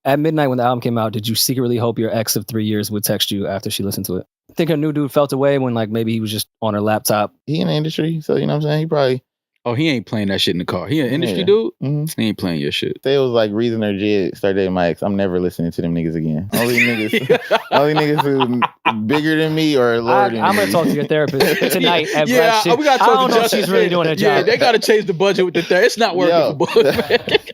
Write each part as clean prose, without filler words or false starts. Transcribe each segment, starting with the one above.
At midnight when the album came out, did you secretly hope your ex of 3 years would text you after she listened to it? Think her new dude felt away when like maybe he was just on her laptop? He in the industry, so you know what I'm saying? He probably... Oh, he ain't playing that shit in the car. He an industry dude? Mm-hmm. He ain't playing your shit. Say it was like Reason or Jid started dating my ex. I'm never listening to them niggas again. Only niggas who bigger than me or lower than me. I'm going to talk to your therapist tonight at Black Shit. We got to talk I don't know if she's really doing her job. Yeah, they got to change the budget with the therapist. It's not working for Boogie.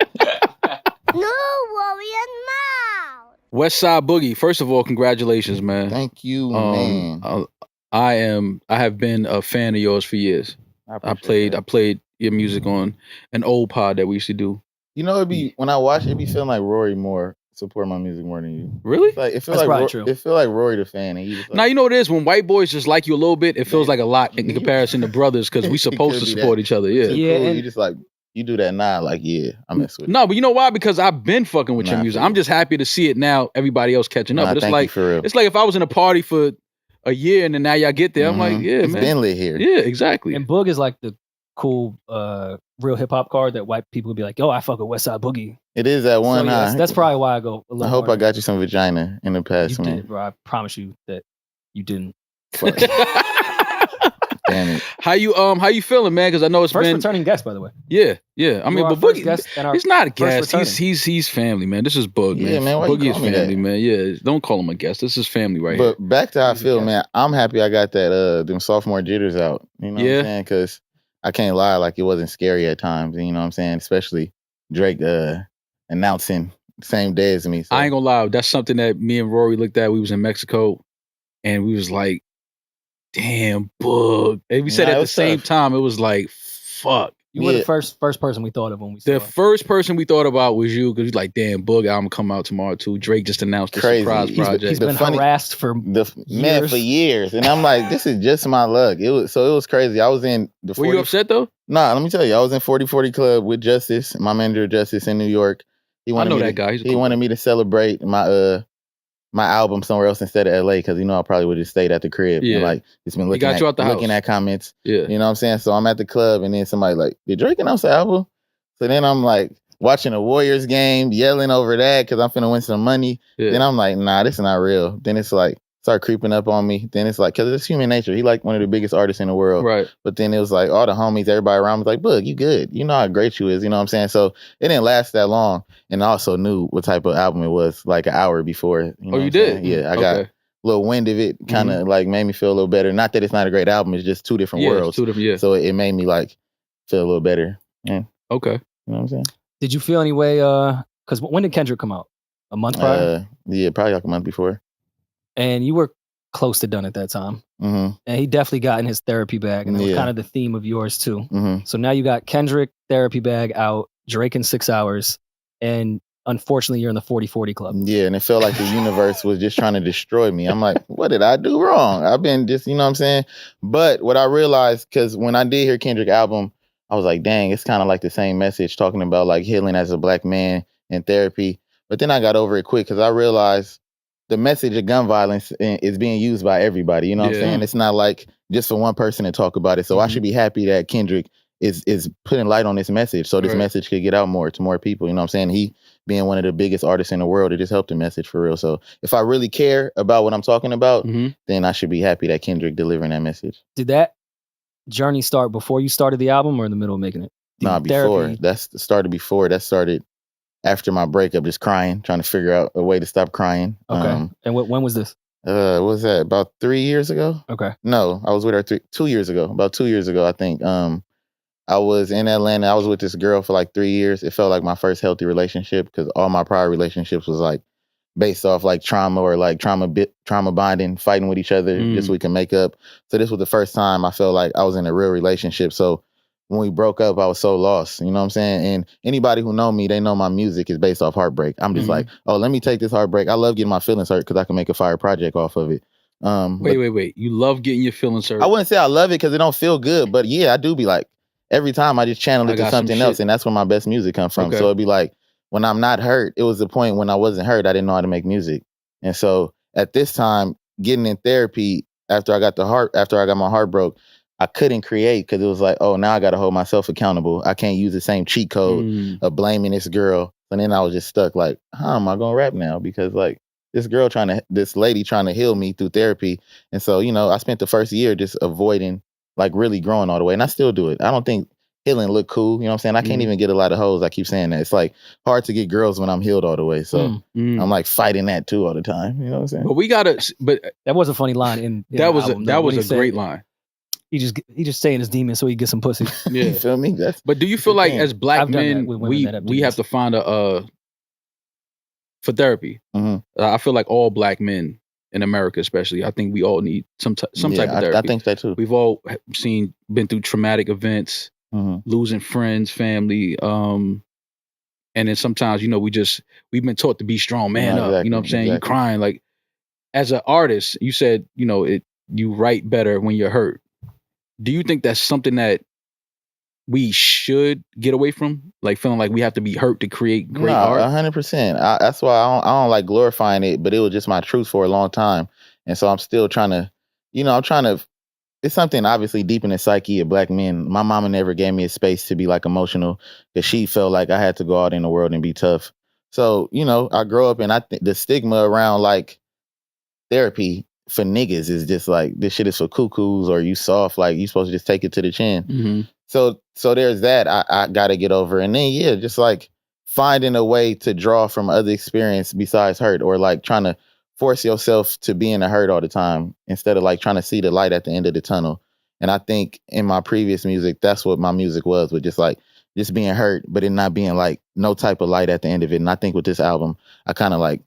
No worrying now. Westside Boogie, first of all, congratulations, man. Thank you, man. I have been a fan of yours for years. I played your music on an old pod that we used to do. You know, when I watch it, be feeling like Rory more support my music more than you. Really? Like it feels like Rory the fan, and you just like, now you know what it is when white boys just like you a little bit. It feels like a lot in comparison to brothers because we supposed to support each other. Yeah, yeah. Cool. You just like you do that now. Like I mess with. No, but you know why? Because I've been fucking with your music. I'm just happy to see it now. Everybody else catching up. But it's like it's like if I was in a party for a year and then now y'all get there. I'm like, yeah, it's man. been lit here. Yeah, exactly. And Boog is like the cool real hip hop card that white people would be like, yo, I fuck with Westside Boogie. It is that one. So, that's probably why I go a little I hope harder. I got you some vagina in the past, you man. Did, bro. I promise you that you didn't. Damn it. How you feeling, man? Because I know it's first been returning guest, by the way. Yeah. I mean, but Boogie, he's not a guest. He's family, man. This is Boog, man. Yeah, man. Why Boogie you is call me family, that? man. Yeah, don't call him a guest. This is family right here. But back to how I feel, man. I'm happy I got that them sophomore jitters out. You know what I'm saying? Because I can't lie, like it wasn't scary at times. You know what I'm saying? Especially Drake announcing the same day as me. So. I ain't gonna lie. That's something that me and Rory looked at. We was in Mexico, and we was like, damn, Boog. And we said at the same time, it was like, fuck. You were the first person we thought of when we saw the first person we thought about was you, because you're like, damn, Boog album come out tomorrow too. Drake just announced the surprise project. He's been harassed for years. And I'm like, this is just my luck. It was crazy. I was in the 40... Were you upset though? Nah, let me tell you, I was in 4040 Club with Justice, my manager Justice in New York. I know that guy. He wanted me to celebrate my album somewhere else instead of LA because I probably would have stayed at the crib. Yeah. And like it's been looking at comments. Yeah. You know what I'm saying? So I'm at the club and then somebody like, did Drake announce the album? So then I'm like watching a Warriors game, yelling over that because I'm finna win some money. Yeah. Then I'm like, nah, this is not real. Then it's like start creeping up on me. Then it's like, because it's human nature. He like one of the biggest artists in the world. Right. But then it was like all the homies, everybody around was like, Boog, you good. You know how great you is. You know what I'm saying? So it didn't last that long. And I also knew what type of album it was like an hour before. You know you did? Saying? Yeah. I got a little wind of it. Kind of like made me feel a little better. Not that it's not a great album. It's just two different worlds. So it made me like feel a little better. Yeah. Okay. You know what I'm saying? Did you feel any way, because when did Kendrick come out? A month prior? Yeah, probably like a month before. And you were close to done at that time. Mm-hmm. And he definitely got in his therapy bag. And that was kind of the theme of yours too. Mm-hmm. So now you got Kendrick therapy bag out, Drake in 6 hours. And unfortunately, you're in the 40/40 club. Yeah, and it felt like the universe was just trying to destroy me. I'm like, what did I do wrong? I've been just, you know what I'm saying? But what I realized, because when I did hear Kendrick album, I was like, dang, it's kind of like the same message talking about like healing as a black man in therapy. But then I got over it quick because I realized the message of gun violence is being used by everybody. You know what I'm saying? It's not like just for one person to talk about it. So I should be happy that Kendrick is putting light on this message so this message could get out more to more people. You know what I'm saying? He being one of the biggest artists in the world, it just helped the message for real. So if I really care about what I'm talking about, then I should be happy that Kendrick delivering that message. Did that journey start before you started the album or in the middle of making it? Nah, before. That started before. That started after my breakup, just crying, trying to figure out a way to stop crying. Okay. And when was this? What was that? About 3 years ago? Okay. No, I was with her 2 years ago. About 2 years ago, I think. I was in Atlanta. I was with this girl for like 3 years. It felt like my first healthy relationship because all my prior relationships was like based off like trauma or like trauma bonding, fighting with each other just so we can make up. So this was the first time I felt like I was in a real relationship. So when we broke up, I was so lost. You know what I'm saying? And anybody who know me, they know my music is based off heartbreak. I'm just like, oh, let me take this heartbreak. I love getting my feelings hurt because I can make a fire project off of it. Wait. You love getting your feelings hurt? I wouldn't say I love it because it don't feel good. But yeah, I do be like, every time I just channel it to something else. And that's where my best music comes from. Okay. So it'd be like, when I'm not hurt, it was the point when I wasn't hurt, I didn't know how to make music. And so at this time, getting in therapy after I got my heart broke, I couldn't create because it was like, oh, now I got to hold myself accountable. I can't use the same cheat code of blaming this girl. But then I was just stuck like, how am I gonna rap now? Because like this lady trying to heal me through therapy. And so, I spent the first year just avoiding like really growing all the way. And I still do it. I don't think healing look cool. You know what I'm saying? I can't even get a lot of hoes. I keep saying that. It's like hard to get girls when I'm healed all the way. So I'm like fighting that too all the time. You know what I'm saying? But that was a funny line in that was a great line. He just saying his demon so he get some pussy. Yeah. You feel me? But do you feel like as black men, we have to find for therapy? I feel like all black men in America, especially, I think we all need some type of therapy. I think that too. We've all been through traumatic events, losing friends, family, and then sometimes we've been taught to be strong, man up. Exactly, you know what I'm saying? Exactly. You crying like as an artist. You said you write better when you're hurt. Do you think that's something that we should get away from, like feeling like we have to be hurt to create great art? 100%. That's why I don't like glorifying it, but it was just my truth for a long time, and so I'm still trying to, it's something obviously deep in the psyche of black men. My mama never gave me a space to be like emotional because she felt like I had to go out in the world and be tough. So I grow up and I think the stigma around like therapy for niggas is just like, this shit is for cuckoos, or you soft, like you supposed to just take it to the chin. So there's that I gotta get over. And then just like finding a way to draw from other experience besides hurt, or like trying to force yourself to be in the hurt all the time instead of like trying to see the light at the end of the tunnel. And I think in my previous music, that's what my music was just being hurt, but it not being like no type of light at the end of it. And I think with this album, I kind of like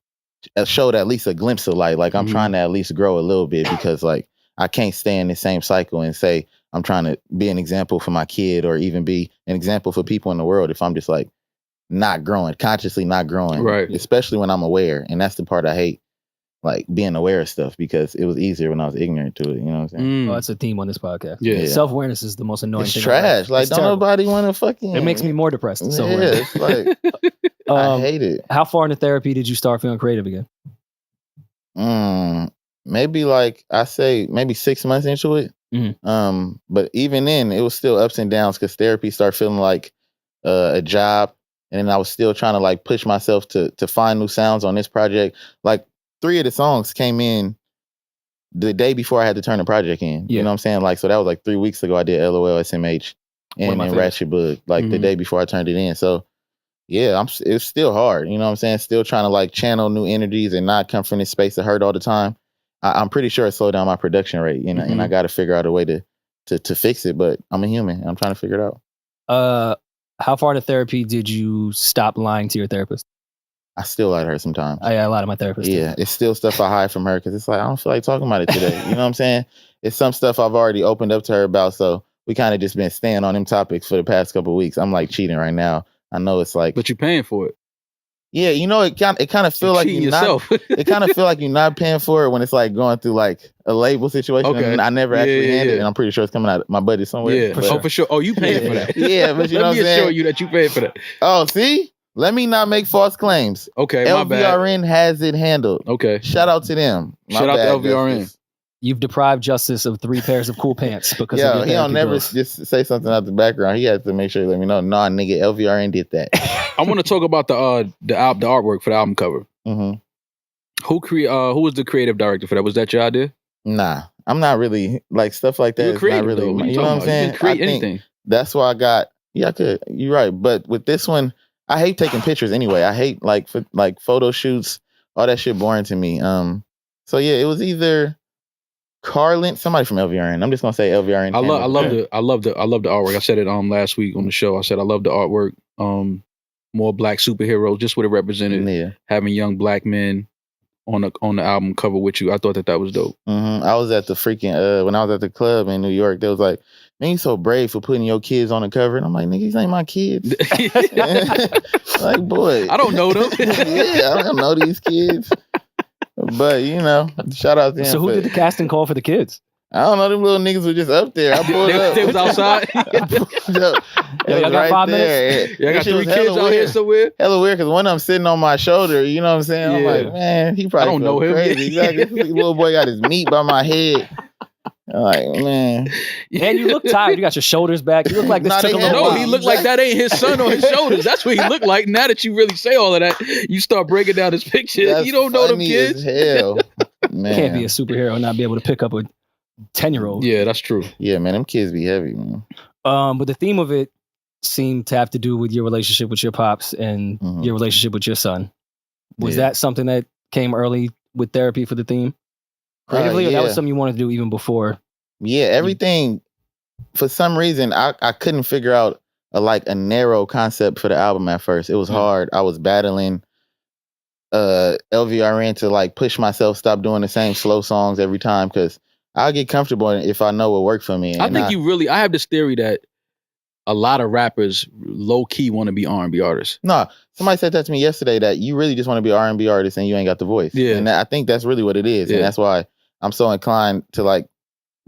showed at least a glimpse of light. Like I'm trying to at least grow a little bit, because like I can't stay in the same cycle and say I'm trying to be an example for my kid or even be an example for people in the world if I'm just like not growing, consciously not growing. Right. Especially when I'm aware. And that's the part I hate, like being aware of stuff, because it was easier when I was ignorant to it. You know what I'm saying? Oh, that's a theme on this podcast. Yeah. Self-awareness is the most annoying it's thing. Trash. Like, don't nobody want to fucking... It makes me more depressed. Yeah, it's like, I hate it. How far into therapy did you start feeling creative again? Maybe like, I say maybe 6 months into it. But even then, it was still ups and downs, because therapy started feeling like a job. And then I was still trying to like push myself to find new sounds on this project. Like 3 of the songs came in the day before I had to turn the project in. You know what I'm saying? Like, so that was like 3 weeks ago. I did LOL, SMH, and then Ratchet Bug, like the day before I turned it in. So yeah, it's still hard. You know what I'm saying? Still trying to like channel new energies and not come from this space of hurt all the time. I'm pretty sure it slowed down my production rate, and I got to figure out a way to fix it. But I'm a human. I'm trying to figure it out. How far into therapy did you stop lying to your therapist? I still lie to her sometimes. I lie to my therapist. Yeah, it's still stuff I hide from her, because it's like, I don't feel like talking about it today. You know what I'm saying? It's some stuff I've already opened up to her about, so we kind of just been staying on them topics for the past couple of weeks. I'm like cheating right now. I know it's like, but you're paying for it. Yeah, it kind of feel like you're not. It kind of feel like you're not paying for it when it's like going through like a label situation. Okay. And I never actually handed it, and I'm pretty sure it's coming out of my budget somewhere. Yeah, for sure. Oh, you paying for that? Yeah, but you know what I'm saying? Let me assure you that you paid for that. Oh, see, let me not make false claims. Okay, my bad. LVRN has it handled. Okay, shout out to them. Shout out to LVRN. You've deprived Justice of 3 pairs of cool pants because of your he don't never girls. Just say something out the background. He has to make sure he let me know. Nah, nigga, LVRN did that. I want to talk about the artwork for the album cover. Who was the creative director for that? Was that your idea? Nah, I'm not really like stuff like that. You're creative, not really. What you know what I'm saying? You can create anything. That's why I got. Yeah, I could. You're right. But with this one, I hate taking pictures anyway. I hate like photo shoots. All that shit boring to me. So yeah, it was either Carlin, somebody from LVRN. I'm just gonna say LVRN. I love the artwork. I said it last week on the show. I said I love the artwork. More black superheroes, just what it represented. Yeah. Having young black men on the album cover with you. I thought that was dope. I was at the freaking when I was at the club in New York, they was like, man, you so brave for putting your kids on the cover. And I'm like, nigga, these ain't my kids. Like, boy. I don't know them. Yeah, I don't know these kids. But, shout out to them. So who did the casting call for the kids? I don't know. Them little niggas were just up there. I pulled up. They was outside. Y'all got 5 minutes? Y'all got 3 kids out here somewhere? Hella weird, because one of them sitting on my shoulder. You know what I'm saying? Yeah. I'm like, man, he probably I don't know him. crazy. Exactly. This little boy got his meat by my head. Like, man. And you look tired. You got your shoulders back. You look like this took a little while. He looked like that ain't his son on his shoulders. That's what he looked like. Now that you really say all of that, you start breaking down his picture. That's you don't know them kids. As hell. Man. Can't be a superhero and not be able to pick up a 10-year-old. Yeah, that's true. Yeah, man, them kids be heavy, man. But the theme of it seemed to have to do with your relationship with your pops and your relationship with your son. Was that something that came early with therapy for the theme? Creatively, or that was something you wanted to do even before? Yeah, everything. For some reason, I couldn't figure out a narrow concept for the album at first. It was hard. I was battling LVRN to like push myself, stop doing the same slow songs every time, because I'll get comfortable if I know what worked for me. I have this theory that a lot of rappers low key want to be R&B artists. No, somebody said that to me yesterday, that you really just want to be an R&B artist and you ain't got the voice. Yeah. And I think that's really what it is. Yeah. And that's why I'm so inclined to like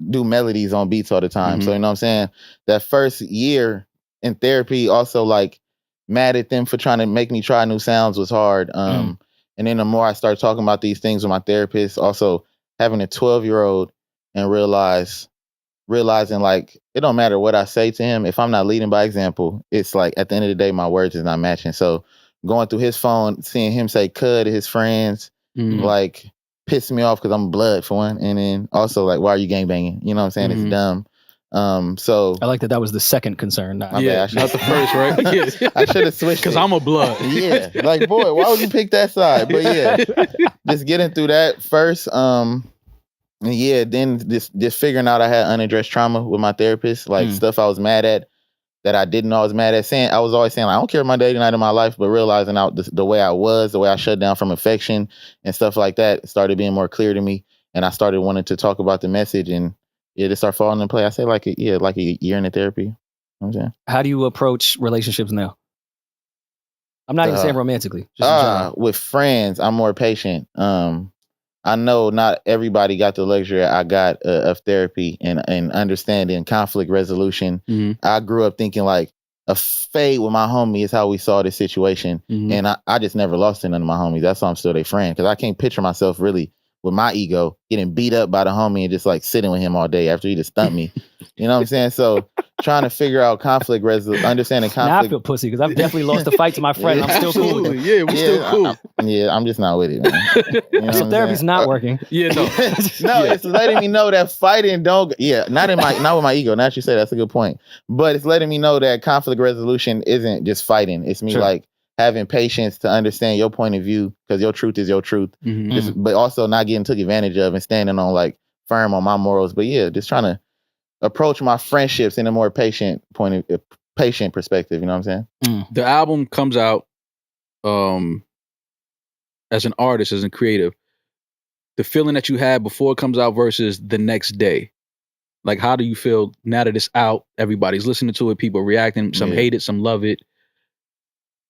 do melodies on beats all the time. So, you know what I'm saying? That first year in therapy, also like mad at them for trying to make me try new sounds was hard. And then the more I started talking about these things with my therapist, also having a 12-year-old and realizing like, it don't matter what I say to him. If I'm not leading by example, it's like at the end of the day, my words is not matching. So going through his phone, seeing him say cud to his friends, like pissed me off because I'm blood for one. And then also like, why are you gangbanging? You know what I'm saying? It's dumb. So I like that was the second concern. Not the first, right? I should have switched because I'm a blood. Yeah. Like, boy, why would you pick that side? But yeah, just getting through that first. Yeah, then just figuring out I had unaddressed trauma with my therapist, like stuff I was mad at that I didn't know I was mad at. I was always saying, like, I don't care my day night in my life, but realizing out the way I was, the way I shut down from affection and stuff like that started being more clear to me. And I started wanting to talk about the message and to start falling in play. I say like a year into therapy. You know what I'm saying? How do you approach relationships now? I'm not even saying romantically. Just with friends, I'm more patient. I know not everybody got the luxury I got of therapy and understanding conflict resolution. I grew up thinking like a fade with my homie is how we saw this situation. And I just never lost to none of my homies. That's why I'm still their friend. Because I can't picture myself really with my ego getting beat up by the homie and just like sitting with him all day after he just stumped me. You know what I'm saying? So trying to figure out conflict resolution, understanding conflict. Now I feel pussy because I've definitely lost a fight to my friend. I'm still cool with it. Yeah, we're still cool. I'm just not with it, man. You know so therapy's not working. Yeah, no. It's letting me know that fighting not with my ego. Now that you say that's a good point. But it's letting me know that conflict resolution isn't just fighting. It's me like having patience to understand your point of view because your truth is your truth. But also not getting took advantage of and standing on like firm on my morals. But yeah, just trying to approach my friendships in a more patient perspective. You know what I'm saying? The album comes out as an artist, as a creative. The feeling that you had before it comes out versus the next day. Like, how do you feel now that it's out? Everybody's listening to it. People reacting. Some hate it. Some love it.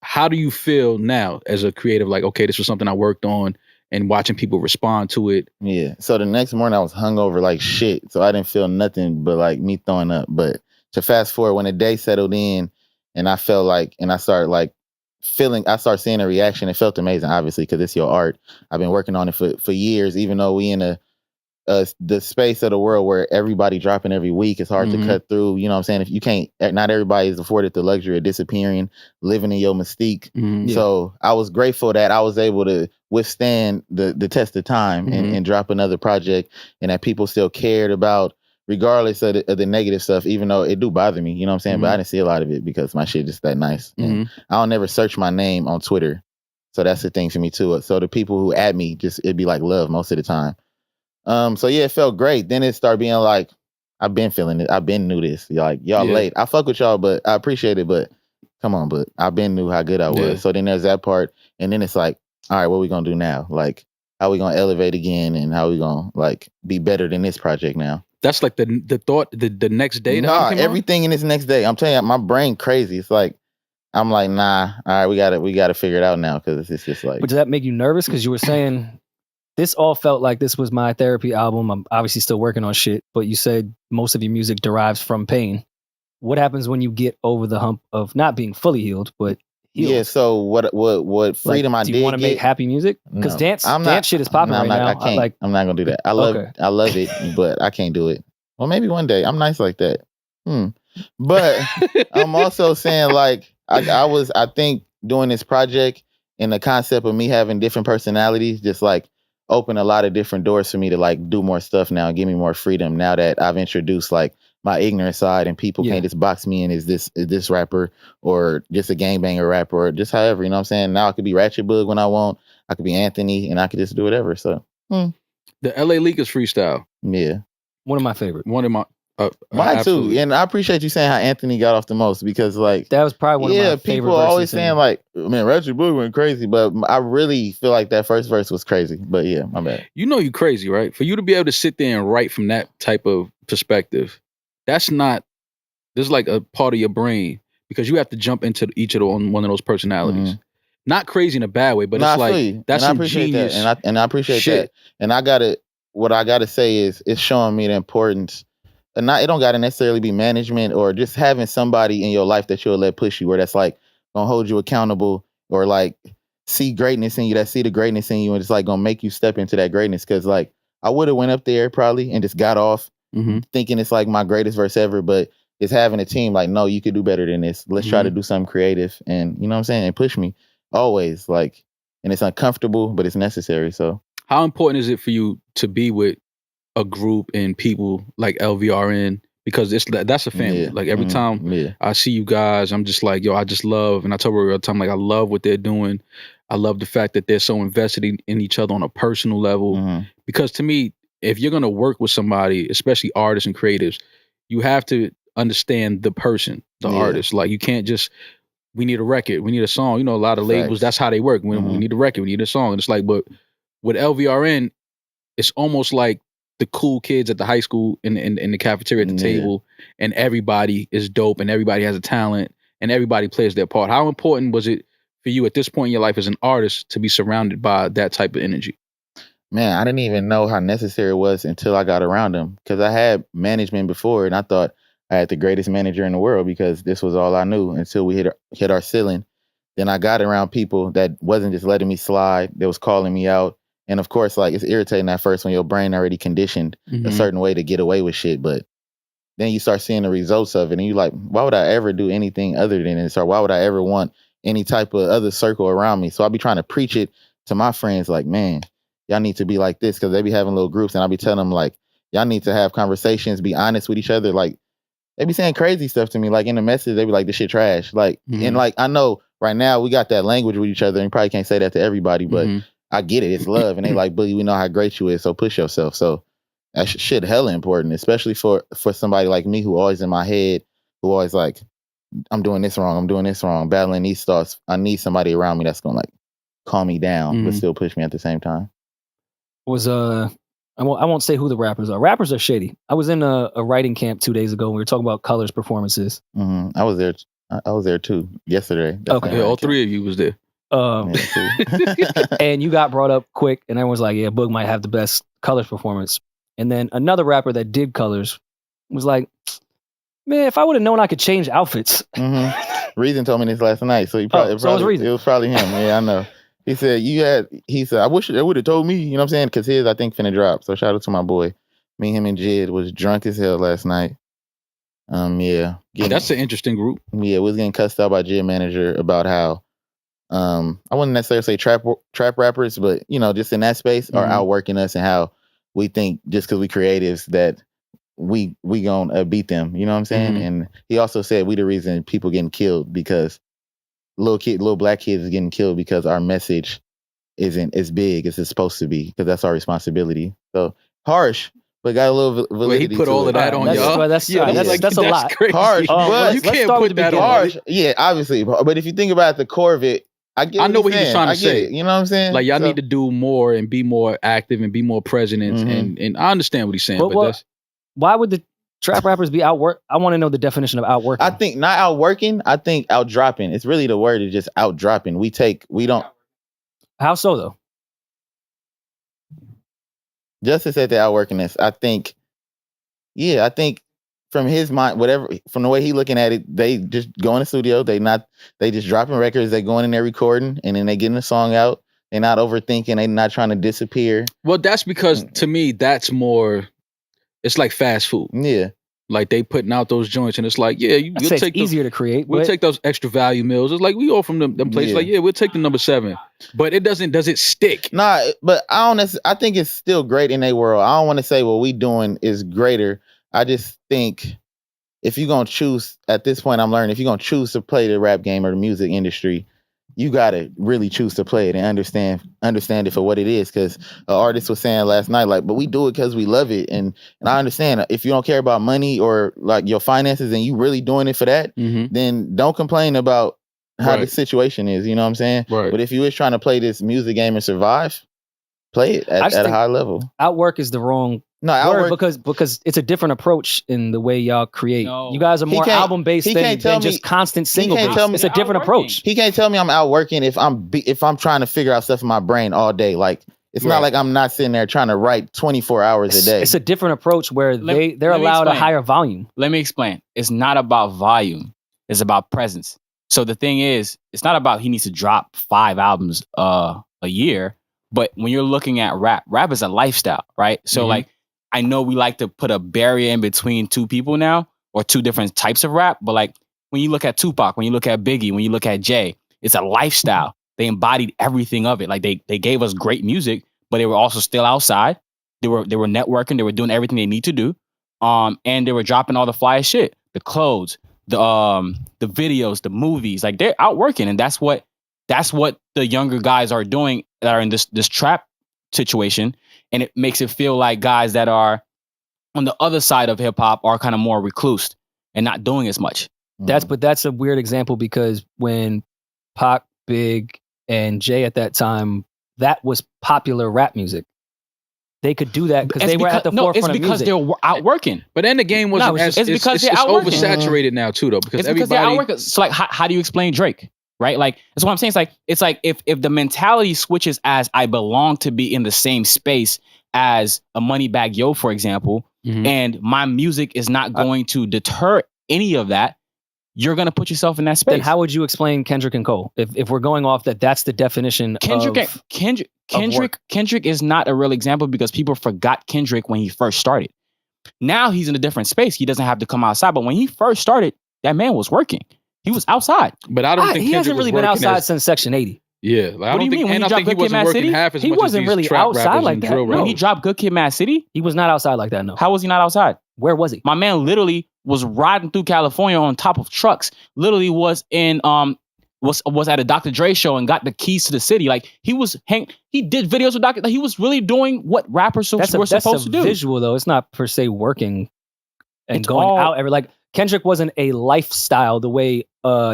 How do you feel now as a creative? Like, okay, this was something I worked on and watching people respond to it. Yeah. So the next morning I was hungover like shit. So I didn't feel nothing but like me throwing up. But to fast forward, when the day settled in and I felt like, and I started like I started seeing a reaction. It felt amazing, obviously, because it's your art. I've been working on it for years, even though we in the space of the world where everybody dropping every week. It's hard to cut through. You know what I'm saying? If you can't, not everybody is afforded the luxury of disappearing, living in your mystique. So I was grateful that I was able to withstand the test of time and drop another project, and that people still cared about, regardless of the negative stuff, even though it do bother me. You know what I'm saying? But I didn't see a lot of it because my shit just that nice. And I'll never search my name on Twitter. So that's the thing for me too. So the people who add me, it'd be like love most of the time. So yeah, it felt great. Then it started being like, I've been feeling it. I've been knew this. Y'all late. I fuck with y'all, but I appreciate it. But come on, but I've been knew how good I was. Yeah. So then there's that part. And then it's like, all right, what we gonna do now? Like, how we gonna elevate again and how we gonna like be better than this project now? That's like the thought, the next day. Nah, everything in this next day. I'm telling you, my brain crazy. It's like, I'm like, nah, all right, we gotta figure it out now. Cause it's just like. But does that make you nervous? Cause you were saying, this all felt like this was my therapy album. I'm obviously still working on shit, but you said most of your music derives from pain. What happens when you get over the hump of not being fully healed, but healed? Yeah, so what freedom I did. Do you want to make happy music? Because dance shit is popping right now. I'm not gonna do that. I love it, but I can't do it. Well, maybe one day. I'm nice like that. But I'm also saying like I think doing this project and the concept of me having different personalities just like open a lot of different doors for me to like do more stuff now and give me more freedom now that I've introduced like my ignorant side and people can't just box me in as this rapper or just a gangbanger rapper or just however, you know what I'm saying? Now I could be Ratchet Bug when I want. I could be Anthony and I could just do whatever. So the LA Leakers freestyle. Yeah. One of my favorite. One of my mine too. And I appreciate you saying how Anthony got off the most because like that was probably one of my favorite people are always saying like, man, Ratchet Bug went crazy, but I really feel like that first verse was crazy. But yeah, my bad. You know you crazy, right? For you to be able to sit there and write from that type of perspective, there's like a part of your brain because you have to jump into each of one of those personalities. Not crazy in a bad way, but it's like that's some genius. And I appreciate that. And what I gotta say is it's showing me the importance. And it don't gotta necessarily be management or just having somebody in your life that you'll let push you, where that's like gonna hold you accountable or like see greatness in you, that see the greatness in you, and it's like gonna make you step into that greatness. Cause like I would have went up there probably and just got off thinking it's like my greatest verse ever, but it's having a team like, no, you could do better than this. Let's try to do something creative, and you know what I'm saying, and push me always like. And it's uncomfortable, but it's necessary. So, how important is it for you to be with a group and people like LVRN? Because that's a family. Like every time I see you guys, I'm just like, yo, I just love, and I tell her all the time, like I love what they're doing. I love the fact that they're so invested in each other on a personal level. Because to me, if you're gonna work with somebody, especially artists and creatives, you have to understand the person, the artist. Like you can't just, we need a record, we need a song. You know, a lot of labels, that's how they work. We need a record, we need a song. And it's like, but with LVRN, it's almost like the cool kids at the high school in the cafeteria at the table, and everybody is dope and everybody has a talent and everybody plays their part. How important was it for you at this point in your life as an artist to be surrounded by that type of energy? Man, I didn't even know how necessary it was until I got around them, because I had management before and I thought I had the greatest manager in the world because this was all I knew until we hit our ceiling. Then I got around people that wasn't just letting me slide, they was calling me out. And of course, like it's irritating at first when your brain already conditioned a certain way to get away with shit. But then you start seeing the results of it and you're like, why would I ever do anything other than this? Or why would I ever want any type of other circle around me? So I'll be trying to preach it to my friends like, man, y'all need to be like this, because they be having little groups and I'll be telling them like, y'all need to have conversations, be honest with each other. Like they be saying crazy stuff to me. Like in the message, they be like, this shit trash. Like, and like, I know right now we got that language with each other and you probably can't say that to everybody, but I get it. It's love. And they like, Boogie, we know how great you is, so push yourself. So that shit hella important, especially for somebody like me who always in my head, who always like, I'm doing this wrong, battling these thoughts. I need somebody around me that's gonna like calm me down, but still push me at the same time. I won't say who the rappers are. Rappers are shady. I was in a writing camp 2 days ago and we were talking about Colors performances. I was there. I was there too yesterday. Okay, all three of you was there. And you got brought up quick and everyone's like, yeah, Boog might have the best Colors performance. And then another rapper that did Colors was like, man, if I would have known I could change outfits. Reason told me this last night, so it was probably him. Yeah, I know. He said, I wish they would have told me, you know what I'm saying? Because his, I think, finna drop. So shout out to my boy. Me, him, and Jid was drunk as hell last night. That's an interesting group. Yeah, we was getting cussed out by Jid manager about how, I wouldn't necessarily say trap rappers, but, you know, just in that space are outworking us, and how we think just because we creatives that we gonna beat them, you know what I'm saying? And he also said we the reason people getting killed, because little black kids is getting killed because our message isn't as big as it's supposed to be, because that's our responsibility. So harsh, but got a little validity. He put all of that on y'all. That's a lot. Crazy. Harsh, but you can't put that on. Harsh, yeah, obviously. But if you think about the core of it, I know what he was trying to say. You know what I'm saying? Like y'all need to do more and be more active and be more present. And I understand what he's saying. But why would the trap rappers be outwork? I want to know the definition of outworking. I think not outworking. I think outdropping. It's really the word is just outdropping. We don't. How so though? Justice said the outworkingness. I think from his mind, from the way he looking at it, they just go in the studio. They just dropping records. They going in there recording, and then they getting the song out. They're not overthinking. They're not trying to disappear. Well, that's because to me, it's it's like fast food. Yeah. Like they putting out those joints, and it's like, we'll it's take easier to create. We'll take those extra value meals. It's like we all from them places. Like, we'll take the number 7, but it doesn't. Does it stick? Nah, but I think it's still great in a world. I don't want to say what we doing is greater. I just think if you're gonna choose at this point, I'm learning if you're gonna choose to play the rap game or the music industry, you gotta really choose to play it and understand it for what it is. Because an artist was saying last night, like, but we do it because we love it, and I understand if you don't care about money or like your finances and you really doing it for that, then don't complain about how the situation is. You know what I'm saying? Right. But if you was trying to play this music game and survive, play it at a high level. Outwork is the wrong word because it's a different approach in the way y'all create. No. You guys are more album based than just constant single based. It's a different approach. He can't tell me I'm outworking if I'm trying to figure out stuff in my brain all day. Like it's not like I'm not sitting there trying to write 24 hours a day. It's a different approach where they're allowed a higher volume. Let me explain. It's not about volume. It's about presence. So the thing is, it's not about he needs to drop 5 albums a year. But when you're looking at rap is a lifestyle, right? So like, I know we like to put a barrier in between two people now, or two different types of rap. But like, when you look at Tupac, when you look at Biggie, when you look at Jay, it's a lifestyle. They embodied everything of it. Like they gave us great music, but they were also still outside. They were networking. They were doing everything they need to do. And they were dropping all the flyest shit, the clothes, the videos, the movies. Like they're out working, and that's what the younger guys are doing that are in this trap situation. And it makes it feel like guys that are on the other side of hip hop are kind of more recluse and not doing as much. That's a weird example because when Pac, Big, and Jay at that time, that was popular rap music. They could do that because they were at the forefront of music. It's because they're out working. But then the game wasn't it's because it's oversaturated now too, though. Because everybody. They're out working. So like, how do you explain Drake? Right? Like, that's what I'm saying. It's like if the mentality switches as I belong to be in the same space as a Moneybagg Yo, for example, and my music is not going to deter any of that, you're going to put yourself in that space. Then how would you explain Kendrick and Cole? If we're going off that's the definition Kendrick is not a real example because people forgot Kendrick when he first started. Now he's in a different space. He doesn't have to come outside. But when he first started, that man was working. He was outside. But I don't think he Kendrick hasn't really been outside since Section 80. Yeah. Like, what do you mean? When he dropped Good Kid, Mad City, he wasn't really outside like that. When he dropped Good Kid, Mad City, he was not outside like that, no. How was he not outside? Where was he? My man literally was riding through California on top of trucks. Literally was in was at a Dr. Dre show and got the keys to the city. Like he did videos with Dr. He was really doing what rappers were supposed to do. Visual though. It's not per se working and going out every like. Kendrick wasn't a lifestyle the way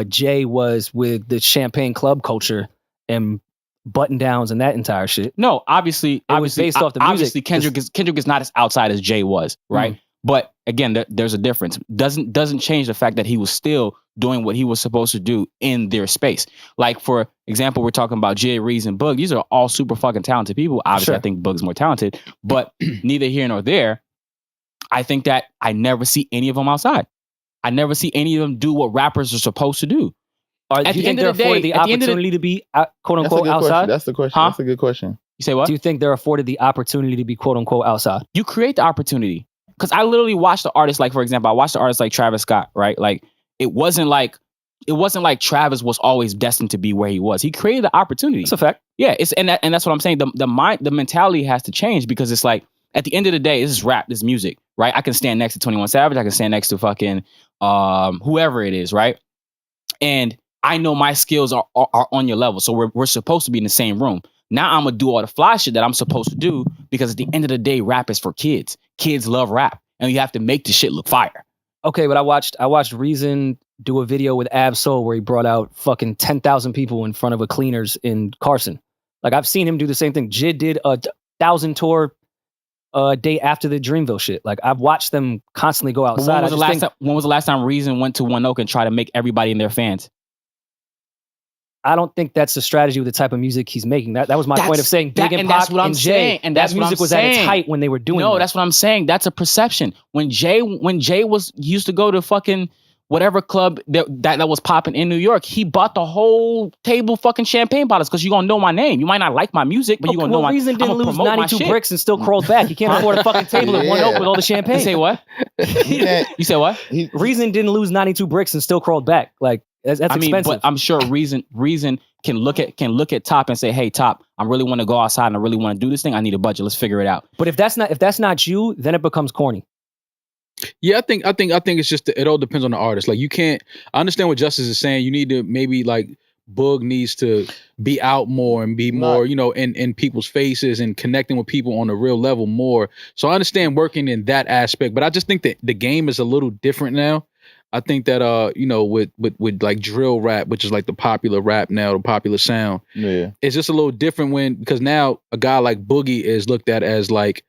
Jay was with the champagne club culture and button downs and that entire shit. No, obviously based off the music. Obviously, Kendrick is not as outside as Jay was, right? But again, there's a difference. Doesn't change the fact that he was still doing what he was supposed to do in their space. Like for example, we're talking about Jay, Reeves, and Boog. These are all super fucking talented people. Obviously, sure. I think Boog's more talented, but neither here nor there. I think that I never see any of them outside. I never see any of them do what rappers are supposed to do. Do you think they're afforded the opportunity to be quote unquote outside? That's the question. Huh? That's a good question. You say what? Do you think they're afforded the opportunity to be quote unquote outside? You create the opportunity. Because I literally watched the artists, like for example, I watched the artists like Travis Scott, right? Like it wasn't like Travis was always destined to be where he was. He created the opportunity. That's a fact. Yeah, and that's what I'm saying. The mentality has to change because it's like at the end of the day, this is rap, this is music, right? I can stand next to 21 Savage, I can stand next to fucking whoever it is, right? And I know my skills are on your level, so we're supposed to be in the same room. Now I'm gonna do all the fly shit that I'm supposed to do because at the end of the day, rap is for kids. Kids love rap, and you have to make the shit look fire. Okay, but I watched Reason do a video with Ab Soul where he brought out fucking 10,000 people in front of a cleaners in Carson. Like I've seen him do the same thing. Jid did a 1,000 tour day after the Dreamville shit. Like I've watched them constantly go outside. When was the last time Reason went to One Oak and tried to make everybody in their fans? I don't think that's the strategy with the type of music he's making. That was my point of saying Big and Pac and Jay. And that music was at its height when they were doing that. No, that's what I'm saying. That's a perception. When Jay used to go to fucking whatever club that was popping in New York, he bought the whole table fucking champagne bottles because you're gonna know my name. You might not like my music, but you're gonna know my. Reason didn't lose 92 bricks and still crawled back. He can't afford a fucking table at One Oak with all the champagne. You say what? You said what? Reason didn't lose 92 bricks and still crawled back. Like that's expensive. But I'm sure Reason can look at Top and say, hey, Top, I really want to go outside and I really want to do this thing. I need a budget. Let's figure it out. But if that's not you, then it becomes corny. Yeah, I think it's just it all depends on the artist. Like you can't. I understand what Justice is saying. You need to maybe like Boog needs to be out more and be more, in people's faces and connecting with people on a real level more. So I understand working in that aspect, but I just think that the game is a little different now. I think that with like drill rap, which is like the popular rap now, the popular sound, it's just a little different because now a guy like Boogie is looked at as like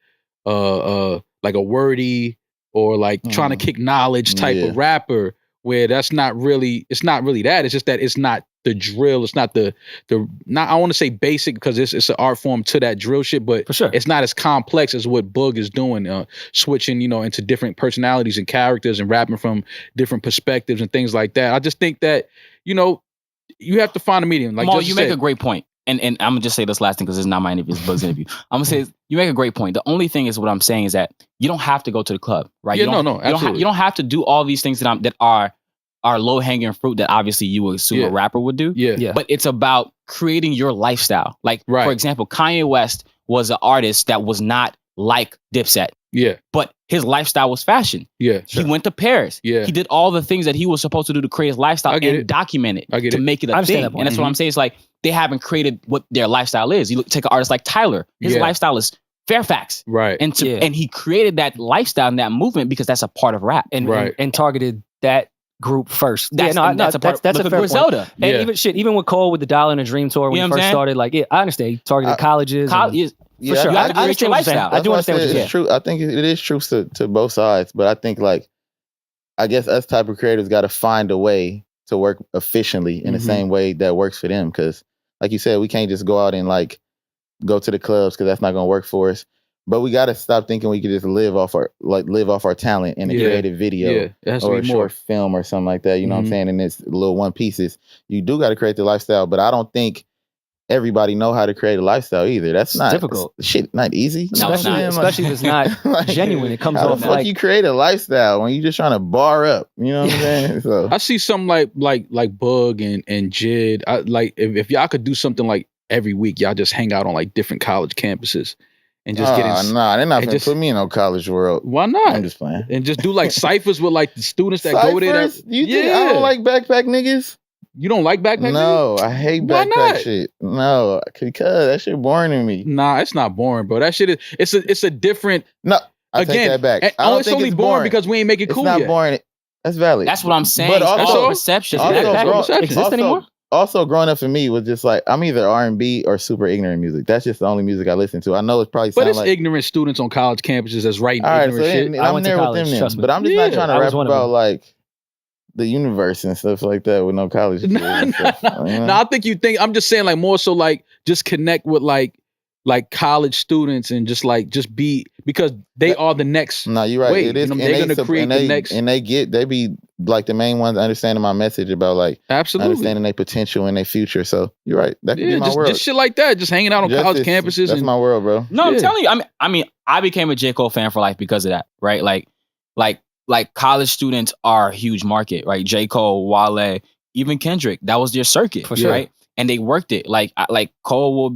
a wordy or like trying to kick knowledge type of rapper, where it's not really that. It's just that it's not the drill. It's not I want to say basic because it's an art form to that drill shit, but for sure, it's not as complex as what Boog is doing, switching, into different personalities and characters and rapping from different perspectives and things like that. I just think that, you have to find a medium. Like you make a great point. And I'm gonna just say this last thing because it's not my interview, it's Boog's interview. I'm gonna say you make a great point. The only thing is what I'm saying is that you don't have to go to the club, right? Yeah, absolutely. You don't have to do all these things that are low hanging fruit that obviously you would assume a rapper would do. Yeah. But it's about creating your lifestyle. Like for example, Kanye West was an artist that was not like Dipset. Yeah. But his lifestyle was fashion. Yeah. He went to Paris. Yeah. He did all the things that he was supposed to do to create his lifestyle and document it to make it a thing. And that's what I'm saying. It's like they haven't created what their lifestyle is. You take an artist like Tyler. His lifestyle is Fairfax. Right. And he created that lifestyle and that movement because that's a part of rap. And targeted that group first. That's a fair point. And even with Cole with the Dollar and a Dream tour when he first started, like I understand he targeted colleges. For sure. You have to create your lifestyle. I do understand what you're saying. It's true. I think it is true to both sides, but I think I guess us type of creators got to find a way to work efficiently in the same way that works for them. Because, like you said, we can't just go out and go to the clubs because that's not going to work for us. But we got to stop thinking we could just live off our talent in a creative video or a short film or something like that. You know what I'm saying? And it's little one pieces. You do got to create the lifestyle, but I don't think everybody know how to create a lifestyle either. That's not difficult. Shit, not easy. No, it's not. Especially if it's not genuine. It comes off like you create a lifestyle when you just trying to bar up. You know what I'm saying? So I see something like Boog and Jid. If y'all could do something like every week, y'all just hang out on like different college campuses and just get in. Nah, they're not gonna put me in no college world. Why not? I'm just playing. And just do like ciphers with like the students that go there. You think I don't like backpack niggas? You don't like backpack? No, I hate backpack shit. No, because that shit boring to me. Nah, it's not boring, bro. That shit is it's a different. No, I take that back. It's only boring because we ain't make it cool yet. It's not boring. That's valid. That's what I'm saying. But also, perception. Exist anymore? Also, growing up for me was just like I'm either R&B or super ignorant music. That's just the only music I listen to. I know it's probably but it's ignorant students on college campuses that's writing ignorant shit. I'm there with them then. But I'm just not trying to rap about like the universe and stuff like that with no college. I think I'm just saying like more so like just connect with like college students and just be because they are the next. No, you're right. Wave. It is. They're going to create the next. And they be like the main ones understanding my message about like absolutely understanding their potential and their future. So you're right. That could be my world. Just shit like that. Just hanging out on college campuses. That's my world, bro. No, I'm telling you. I mean, I became a J. Cole fan for life because of that, right? Like college students are a huge market, right? J. Cole, Wale, even Kendrick. That was their circuit, for sure. Right? And they worked it. Like Cole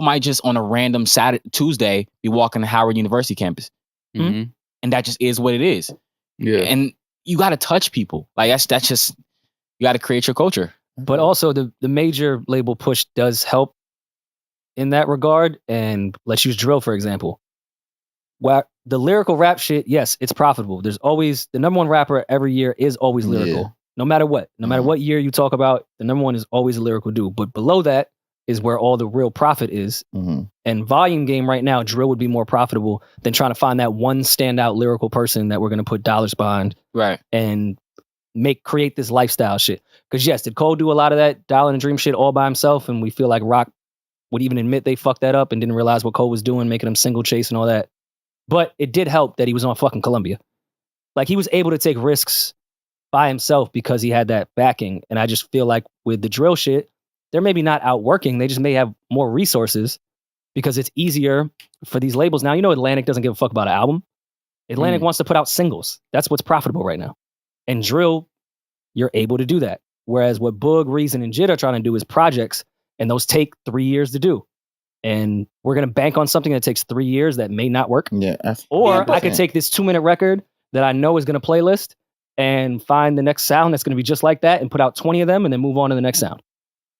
might just on a random Tuesday be walking to Howard University campus. Mm-hmm. And that just is what it is. Yeah. And you got to touch people. Like that's just, you got to create your culture. But also the major label push does help in that regard. And let's use drill, for example. Where the lyrical rap shit, yes, it's profitable. There's always, the number one rapper every year is always lyrical. Yeah. No matter what. No matter what year you talk about, the number one is always a lyrical dude. But below that is where all the real profit is. Mm-hmm. And volume game right now, drill would be more profitable than trying to find that one standout lyrical person that we're going to put dollars behind. Right. And create this lifestyle shit. Because yes, did Cole do a lot of that Dollar and Dream shit all by himself? And we feel like Rock would even admit they fucked that up and didn't realize what Cole was doing, making him single chase and all that. But it did help that he was on fucking Columbia. Like he was able to take risks by himself because he had that backing. And I just feel like with the drill shit, they're maybe not out working. They just may have more resources because it's easier for these labels. Now, Atlantic doesn't give a fuck about an album. Atlantic wants to put out singles. That's what's profitable right now. And drill, you're able to do that. Whereas what Boog, Reason, and Jit are trying to do is projects, and those take 3 years to do. And we're going to bank on something that takes 3 years that may not work. Yeah. Or I could take this 2-minute record that I know is going to playlist and find the next sound that's going to be just like that and put out 20 of them and then move on to the next sound.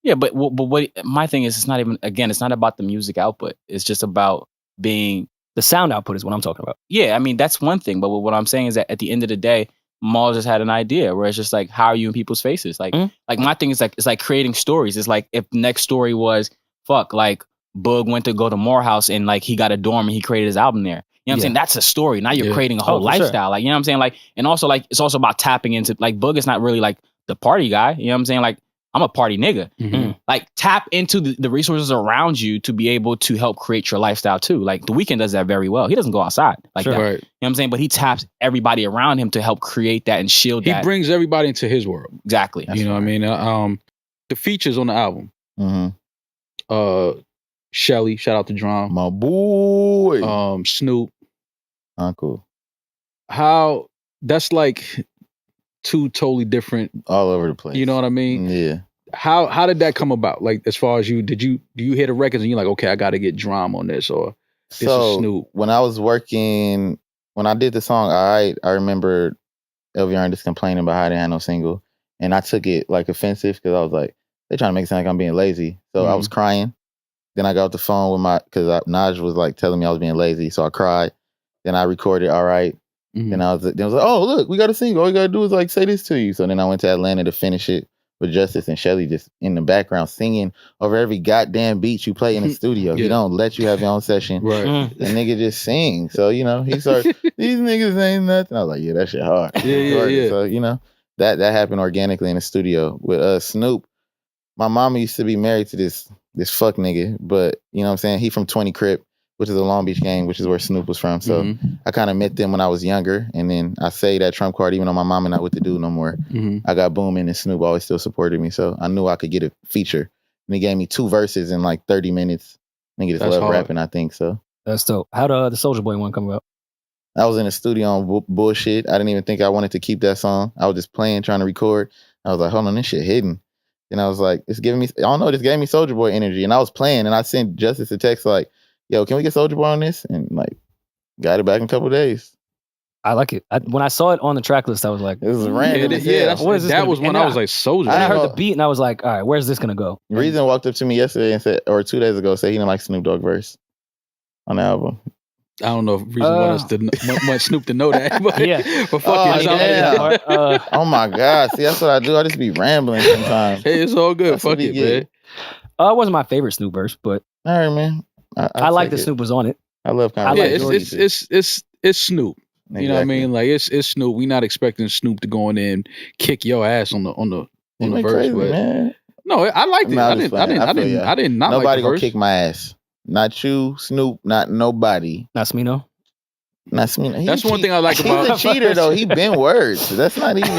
Yeah, but what my thing is, it's not even, again, it's not about the music output. It's just about being... The sound output is what I'm talking about. Yeah, I mean, that's one thing. But what I'm saying is that at the end of the day, Maul just had an idea where it's just like, how are you in people's faces? Like, like my thing is like, it's like creating stories. It's like if the next story was, like Boog went to go to Morehouse and like he got a dorm and he created his album there. You know what I'm saying? That's a story. Now you're creating a whole lifestyle. Sure. Like, you know what I'm saying? Like, and also like, it's also about tapping into, like, Boog is not really like the party guy. You know what I'm saying? Like, I'm a party nigga. Like, tap into the resources around you to be able to help create your lifestyle too. Like, The Weeknd does that very well. He doesn't go outside like that. Right. You know what I'm saying? But he taps everybody around him to help create that and shield that. He brings everybody into his world. Exactly. That's what I mean? The features on the album. Shelly, shout out to Drum. My boy. Snoop. Uncle. How, that's like two totally different, all over the place. You know what I mean? Yeah. How did that come about? Like, as far as do you hear the records and you're like, okay, I got to get Drum on this, or this is Snoop? When I did the song, I remember LVR just complaining about how I didn't have no single, and I took it like offensive because I was like, they trying to make it sound like I'm being lazy. So I was crying. Then I got off the phone with because Naj was like telling me I was being lazy, so I cried. Then I recorded All Right. Then I was like, oh, look, we got a single. All you got to do is like say this to you. So then I went to Atlanta to finish it with Justice and Shelly just in the background singing over every goddamn beat you play in the studio. He don't let you have your own session. Right. The nigga just sings. So, he started, these niggas ain't nothing. I was like, yeah, that shit hard. Yeah. So, that happened organically in the studio. With Snoop, my mama used to be married to this fuck nigga, but, you know what I'm saying? He from 20 Crip, which is a Long Beach gang, which is where Snoop was from. So I kind of met them when I was younger. And then I say that trump card, even though my mama not with the dude no more. I got Boomin' and Snoop always still supported me. So I knew I could get a feature. And he gave me 2 verses in like 30 minutes. Nigga just love rapping, I think. So that's dope. How'd the Soulja Boy one come about? I was in the studio on bullshit. I didn't even think I wanted to keep that song. I was just playing, trying to record. I was like, hold on, this shit hidden. And I was like, it's giving me, I don't know, this gave me Soulja Boy energy. And I was playing and I sent Justice a text like, yo, can we get Soulja Boy on this? And like, got it back in a couple of days. I like it. When I saw it on the track list, I was like, it was random. That was when I was like, Soulja. I heard the beat and I was like, all right, where's this gonna go? Reason walked up to me yesterday and said, or 2 days ago, said he didn't like Snoop Dogg verse on the album. I don't know if Reason want Snoop to know that. But, but fuck it. Oh my God. See, that's what I do. I just be rambling sometimes. Hey, it's all good. Fuck it, man. It wasn't my favorite Snoop verse, but all right, man. I like that Snoop was on it. I love conversation. It's Snoop. Exactly. You know what I mean? Like it's Snoop. We not expecting Snoop to go in there and kick your ass on the verse. Crazy, man. No, I liked it. I didn't not nobody like the gonna verse. kick my ass. Not you, Snoop. Not nobody. Not Smino. Not Smino. That's one thing I like about. He's a cheater though. He been words. That's not even.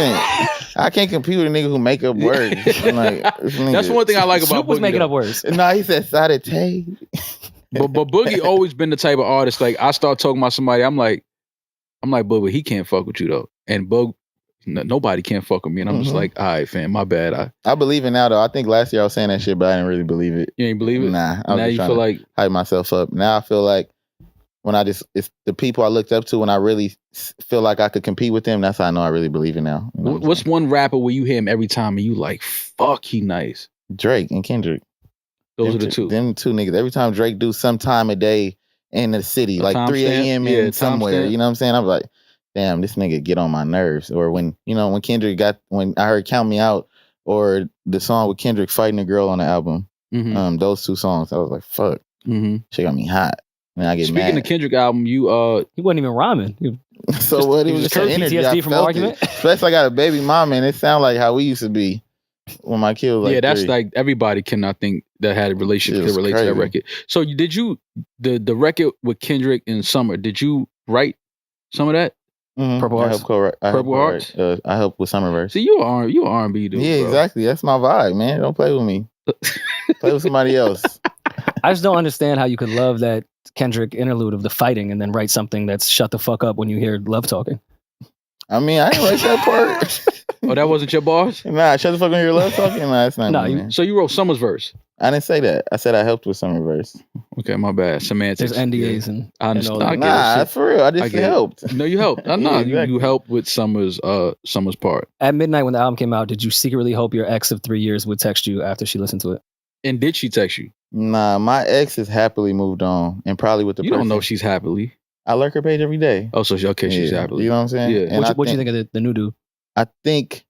I can't compete with a nigga who make up words. Like, that's one thing I like about Snoop was Boogie, making though. up words. No, he said Saturday. But Boogie always been the type of artist. Like I start talking about somebody, I'm like, Boogie, he can't fuck with you though, and nobody can fuck with me, and I'm just like, all right, fam, my bad. I believe it now though. I think last year I was saying that shit, but I didn't really believe it. You ain't believe it? Nah. I was now you feel like hype myself up. Now I feel like when it's the people I looked up to, when I really feel like I could compete with them, that's how I know I really believe it now. You know what's one rapper where you hear him every time and you like, fuck, he nice? Drake and Kendrick. Those are the two. Them two niggas. Every time Drake do some time of day in the city, like 3 a.m. in somewhere, you know what I'm saying? I'm like, damn, this nigga get on my nerves. Or when Kendrick when I heard Count Me Out, or the song with Kendrick fighting a girl on the album, those 2 songs, I was like, fuck. Shit got me hot. And I get Speaking mad. of Kendrick album, he wasn't even rhyming. So what? It was just energy. PTSD from argument. Especially I got a baby mama, and it sounded like how we used to be when my kid was like 3. That's like everybody I think that had a relationship could relate to that record. So did you the record with Kendrick and Summer? Did you write some of that? Purple Hearts. Purple Hearts. I help with Summerverse. See, you R&B dude. Yeah, bro. exactly. That's my vibe, man. Don't play with me. Play with somebody else. I just don't understand how you could love that Kendrick interlude of the fighting and then write something that's shut the fuck up when you hear love talking. I mean, I didn't write that part. Oh, that wasn't your bars? Nah, shut the fuck when you hear love talking. Nah, that's not me, man. So you wrote Summer's verse? I didn't say that. I said I helped with Summerverse. Okay, my bad. Semantics. There's NDAs and I understand. all that. Nah, that's for real. I just helped. No, you helped. No, exactly. you helped with Summer's part. At midnight when the album came out, did you secretly hope your ex of 3 years would text you after she listened to it? And did she text you? Nah, my ex has happily moved on, and probably with the. You don't know she's happily. I lurk her page every day. Oh, so she's happily. You know what I'm saying? Yeah. And What do you think of the new dude? I think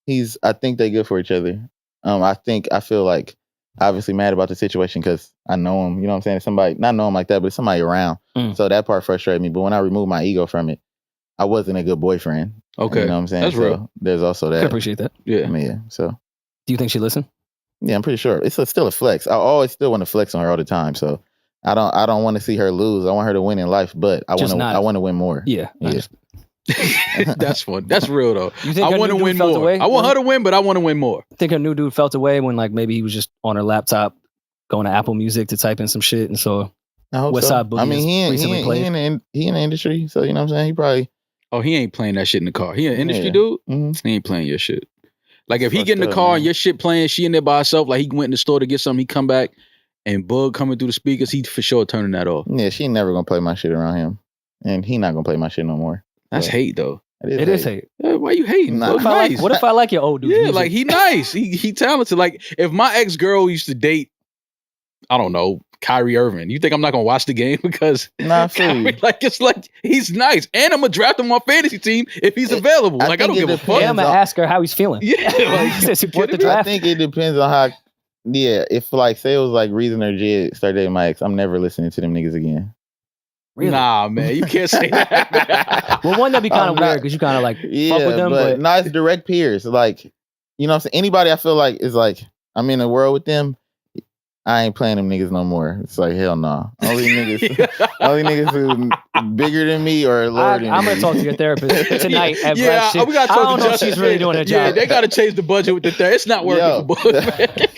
they good for each other. I feel like obviously mad about the situation because I know him. You know what I'm saying? Somebody not know him like that, but somebody around. So that part frustrated me. But when I removed my ego from it, I wasn't a good boyfriend. Okay, you know what I'm saying? That's real. There's also that. I appreciate that. Yeah. I mean, yeah. So do you think she listened? Yeah, I'm pretty sure. It's still a flex. I always still want to flex on her all the time. So I don't want to see her lose. I want her to win in life, but I want to win more. Yeah. That's fun. That's real though. You think I want to win more. Away? I want her to win, but I want to win more. I think her new dude felt away when like maybe he was just on her laptop going to Apple Music to type in some shit, and so Westside Boogie. I mean, he in the industry, so you know what I'm saying. He probably. Oh, he ain't playing that shit in the car. He an industry dude. Mm-hmm. He ain't playing your shit. Like if he get in the car and your shit playing, she in there by herself, like he went in the store to get something, he come back and Bug coming through the speakers, he for sure turning that off. Yeah, she never gonna play my shit around him. And he not gonna play my shit no more. That's hate though. It is hate. Why you hating? Nah. What if I like your old dude? Yeah, music? like he nice. He talented. Like if my ex-girl used to date, I don't know, Kyrie Irving, you think I'm not gonna watch the game because Kyrie, like it's like he's nice, and I'm gonna draft him on my fantasy team if he's available. I don't give a fuck. Yeah, I'm gonna ask her how he's feeling. Yeah, like, support the draft. I think it depends on how. Yeah, if like say it was like Reason or Jid start dating my ex, I'm never listening to them niggas again. Really? Nah, man, you can't say that. Well, one that'd be kind of weird because you kind of like fuck with them, but nice direct peers. Like, you know what I'm saying? Anybody I feel like is like I'm in a world with them. I ain't playing them niggas no more. It's like hell no. Only niggas who bigger than me or lower than me. I'm gonna talk to your therapist tonight. At we gotta talk I don't know if she's really doing her job. Yeah, they gotta change the budget with the therapist. It's not working for Bug.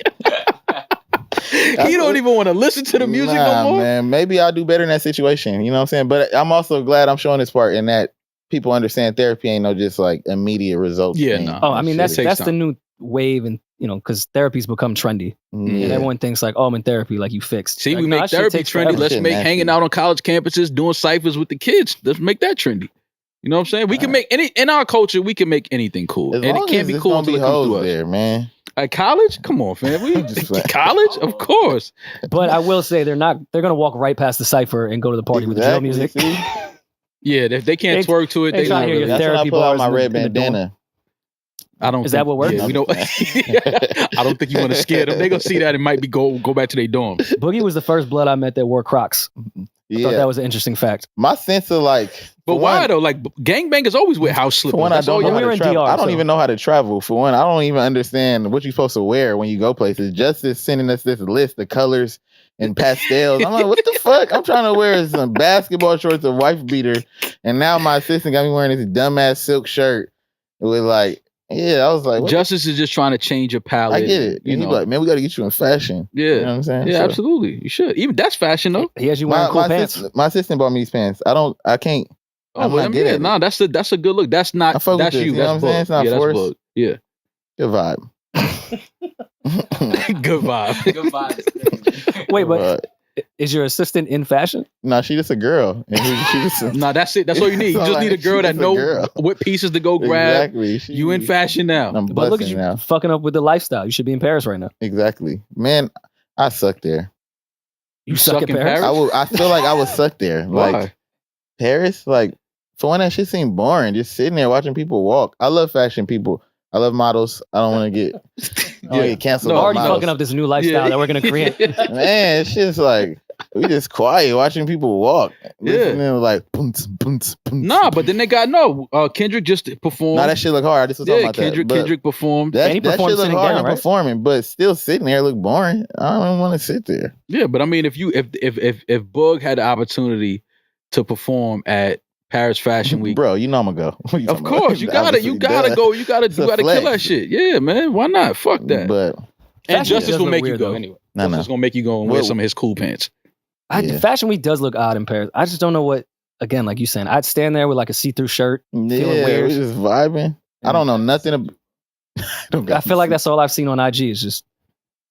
He don't even want to listen to the music no more. Man, maybe I'll do better in that situation. You know what I'm saying? But I'm also glad I'm showing this part in that people understand therapy ain't no just like immediate results. Yeah, no. Oh, I mean that's the new wave, and you know, because therapy's become trendy, and everyone thinks like, oh, I'm in therapy, like you fixed. See, like, we make therapy trendy. Let's make hanging out on college campuses, doing ciphers with the kids. Let's make that trendy. You know what I'm saying? We can make in our culture, we can make anything cool, and it can't be cool until it comes to us. There, man. At college? Come on, fam. College? Of course. But I will say they're gonna walk right past the cipher and go to the party with the drill music. Yeah, if they can't twerk to it, they trying to hear your therapy bars. My red bandana. I don't. Is that what works? Yeah, we don't. I don't think you want to scare them. They gonna see that and might be go back to their dorm. Boogie was the first blood I met that wore Crocs. I thought that was an interesting fact. My sense of like, but why though? Like gangbangers always wear house slippers. For one, I don't even know how to travel. For one, I don't even understand what you're supposed to wear when you go places. Justice sending us this list of colors and pastels. I'm like, what the fuck? I'm trying to wear some basketball shorts, a wife beater, and now my assistant got me wearing this dumbass silk shirt with like. Yeah, I was like, Justice is just trying to change your palette. I get it. You know, like, man, we got to get you in fashion. Yeah, you know what I'm saying. Yeah, absolutely. You should. Even that's fashion though. He has you wearing cool pants. My assistant bought me these pants. I can't. Oh, well, no, that's a good look. That's not. That's you. That's Bug. It's not forced. Yeah, good vibe. Good vibe. Good vibe. Wait, but is your assistant in fashion? No, she just a girl. No, that's it. That's all you need. You just need a girl that knows what pieces to go grab. Exactly. You in fashion now. But look at you now. Fucking up with the lifestyle. You should be in Paris right now. Exactly. Man, I suck there. You suck in Paris? I feel like I would suck there. Why? Like Paris, like for one, that shit seemed boring. Just sitting there watching people walk. I love fashion people. I love models. I don't want to get canceled. No, already fucking up this new lifestyle that we're gonna create. Man, it's just like we just quiet watching people walk. Listening to like boom, boom, boom. Nah, but then they got Kendrick just performed. Nah, that shit look hard. I just was talking about Kendrick performed. That shit look hard and performing, but still sitting there look boring. I don't want to sit there. Yeah, but I mean, if Bug had the opportunity to perform at Paris Fashion Week. Bro, you know I'm gonna go. Of course, you gotta go. You gotta kill that shit. Yeah, man. Why not? Fuck that. But and Justice will make you go anyway. Justice is gonna make you go and wear some of his cool pants. Fashion Week does look odd in Paris. I just don't know what. Again, like you saying, I'd stand there with like a see-through shirt, feeling weird. We're just vibing. I don't know nothing. I feel like that's all I've seen on IG is just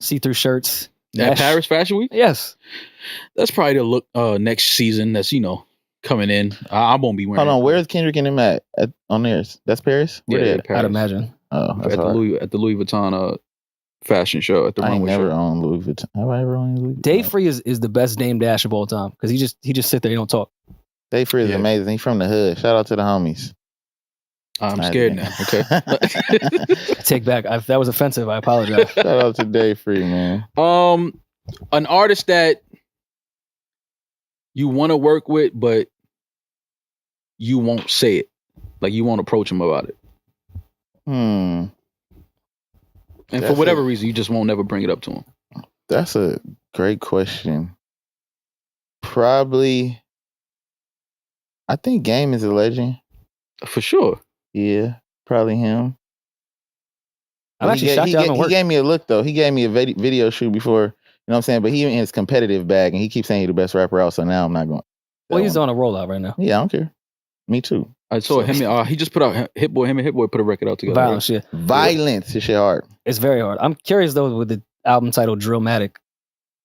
see-through shirts. That Paris Fashion Week? Yes. That's probably the look next season that's, coming in. I won't be wearing Hold on, where's Kendrick and him at on theirs? That's Paris? Where Paris. I'd imagine. Oh, that's at the Louis Vuitton fashion show at the runway show. I ain't never owned Louis Vuitton. Have I ever owned Louis Vuitton? Dave Free is the best Dame Dash of all time because he just sit there, he don't talk. Dave Free is amazing. He's from the hood. Shout out to the homies. I'm scared now. Okay. Take back. If that was offensive, I apologize. Shout out to Dave Free, man. An artist that you want to work with, but you won't say it. Like you won't approach him about it. And for whatever reason, you just won't never bring it up to him. That's a great question. Probably, I think Game is a legend. For sure. Yeah, probably him. I'm actually shocked he gave me a look, though. He gave me a video shoot before, you know what I'm saying? But he in his competitive bag, and he keeps saying he's the best rapper out, so now I'm not going. Well, he's on a rollout right now. Yeah, I don't care. Me too. I saw him. He just put out Hit Boy. Him and Hit Boy put a record out together. Violence, right? Violence. This shit hard. It's very hard. I'm curious though with the album title Drillmatic.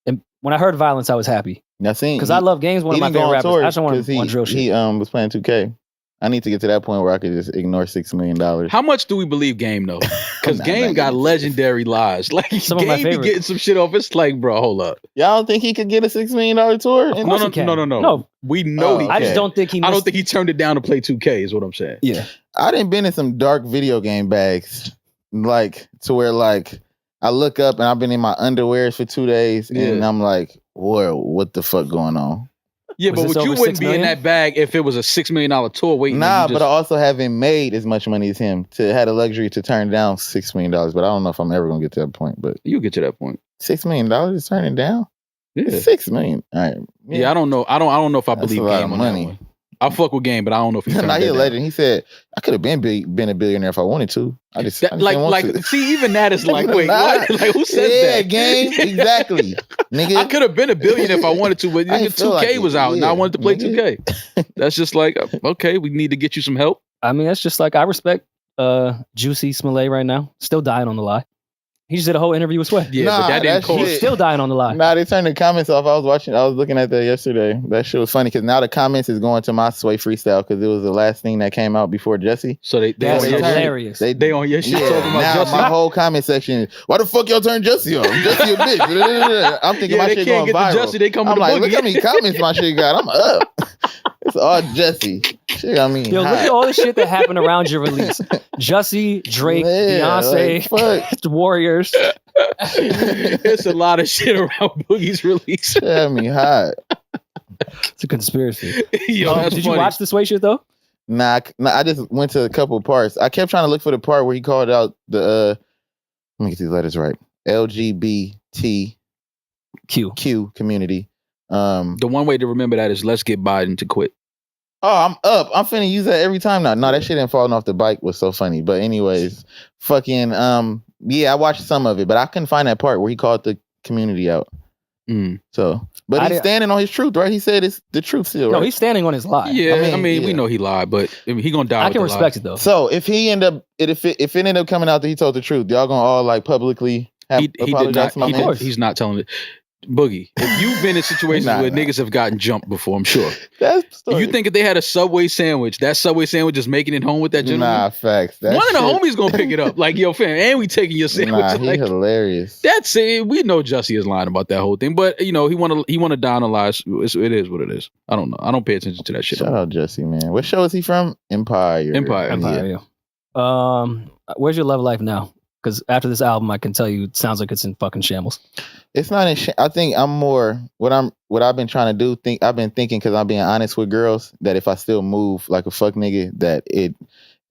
And when I heard Violence, I was happy. Because I love Game's one of my favorite rappers. I just want drill shit. He was playing 2K. I need to get to that point where I could just ignore $6 million. How much do we believe Game though? Because Game got legendary lies. Like Game be getting some shit off. It's like, bro, hold up. Y'all don't think he could get a $6 million tour? No. We know he can. I just don't think he. I don't think he turned it down to play 2K. Is what I'm saying. Yeah, I done been in some dark video game bags, like to where like I look up and I've been in my underwears for 2 days, and I'm like, whoa, what the fuck going on? Yeah, but you wouldn't be in that bag if it was a $6 million tour waiting. Nah, but I also haven't made as much money as him to have the luxury to turn down $6 million. But I don't know if I'm ever gonna get to that point. But you'll get to that point. $6 million is turning down. Yeah, $6 million. All right. Yeah, I don't know. I don't know if I believe Game on money. That one. I fuck with Game, but I don't know if he's not a legend. He said I could have been a billionaire if I wanted to. I just didn't want to. See, even that is like, wait, what? Like who says that? Yeah, Game, exactly, nigga. I could have been a billionaire if I wanted to, but 2K was out, and I wanted to play 2K. That's just like, okay, we need to get you some help. I mean, that's just like I respect Juicy Smollett right now. Still dying on the lie. He just did a whole interview with Sweat. Yeah, but that didn't cause. He's still dying on the lie. Nah, they turned the comments off. I was looking at that yesterday. That shit was funny because now the comments is going to my Sway freestyle because it was the last thing that came out before Jesse. So that's hilarious. They on your shit talking about now Jesse. My whole comment section is, why the fuck y'all turn Jesse on? Jesse a bitch. I'm thinking my shit going viral. Jesse, they come I'm like, Boogie. Look how many comments my shit got. I'm up. It's all Jesse. Shit, I mean, yo, look at all the shit that happened around your release. Jussie, Drake, Beyonce, like, Warriors. It's a lot of shit around Boogie's release. Yeah, me hot. It's a conspiracy. Yo, did you watch the Sway shit though? Nah, I just went to a couple parts. I kept trying to look for the part where he called out the let me get these letters right. LGBTQ community. The one way to remember that is let's get Biden to quit. Oh, I'm up. I'm finna use that every time now. No, that shit ain't falling off the bike was so funny. But anyways, fucking yeah, I watched some of it, but I couldn't find that part where he called the community out. So, but he's standing on his truth, right? He said it's the truth still, right? No, he's standing on his lie. Yeah, I mean we know he lied, but he gonna die. I can respect it though. So if he if it ended up coming out that he told the truth, y'all gonna all like publicly apologize to my man? He's not telling it. Boogie, if you've been in situations where niggas have gotten jumped before, I'm sure. You think if they had a Subway sandwich, that Subway sandwich is making it home with that gentleman? Nah, facts. One of the homies gonna pick it up. Like, yo, fam, and we taking your sandwich. Nah, he hilarious. That's it. We know Jussie is lying about that whole thing, but he wanna die on the lies. It is what it is. I don't know. I don't pay attention to that shit. Shout out Jussie, man. What show is he from? Empire. Yeah. Where's your love life now? Because after this album, I can tell you, it sounds like it's in fucking shambles. It's not in. I think I'm more what I've been trying to do. I've been thinking because I'm being honest with girls that if I still move like a fuck nigga, that it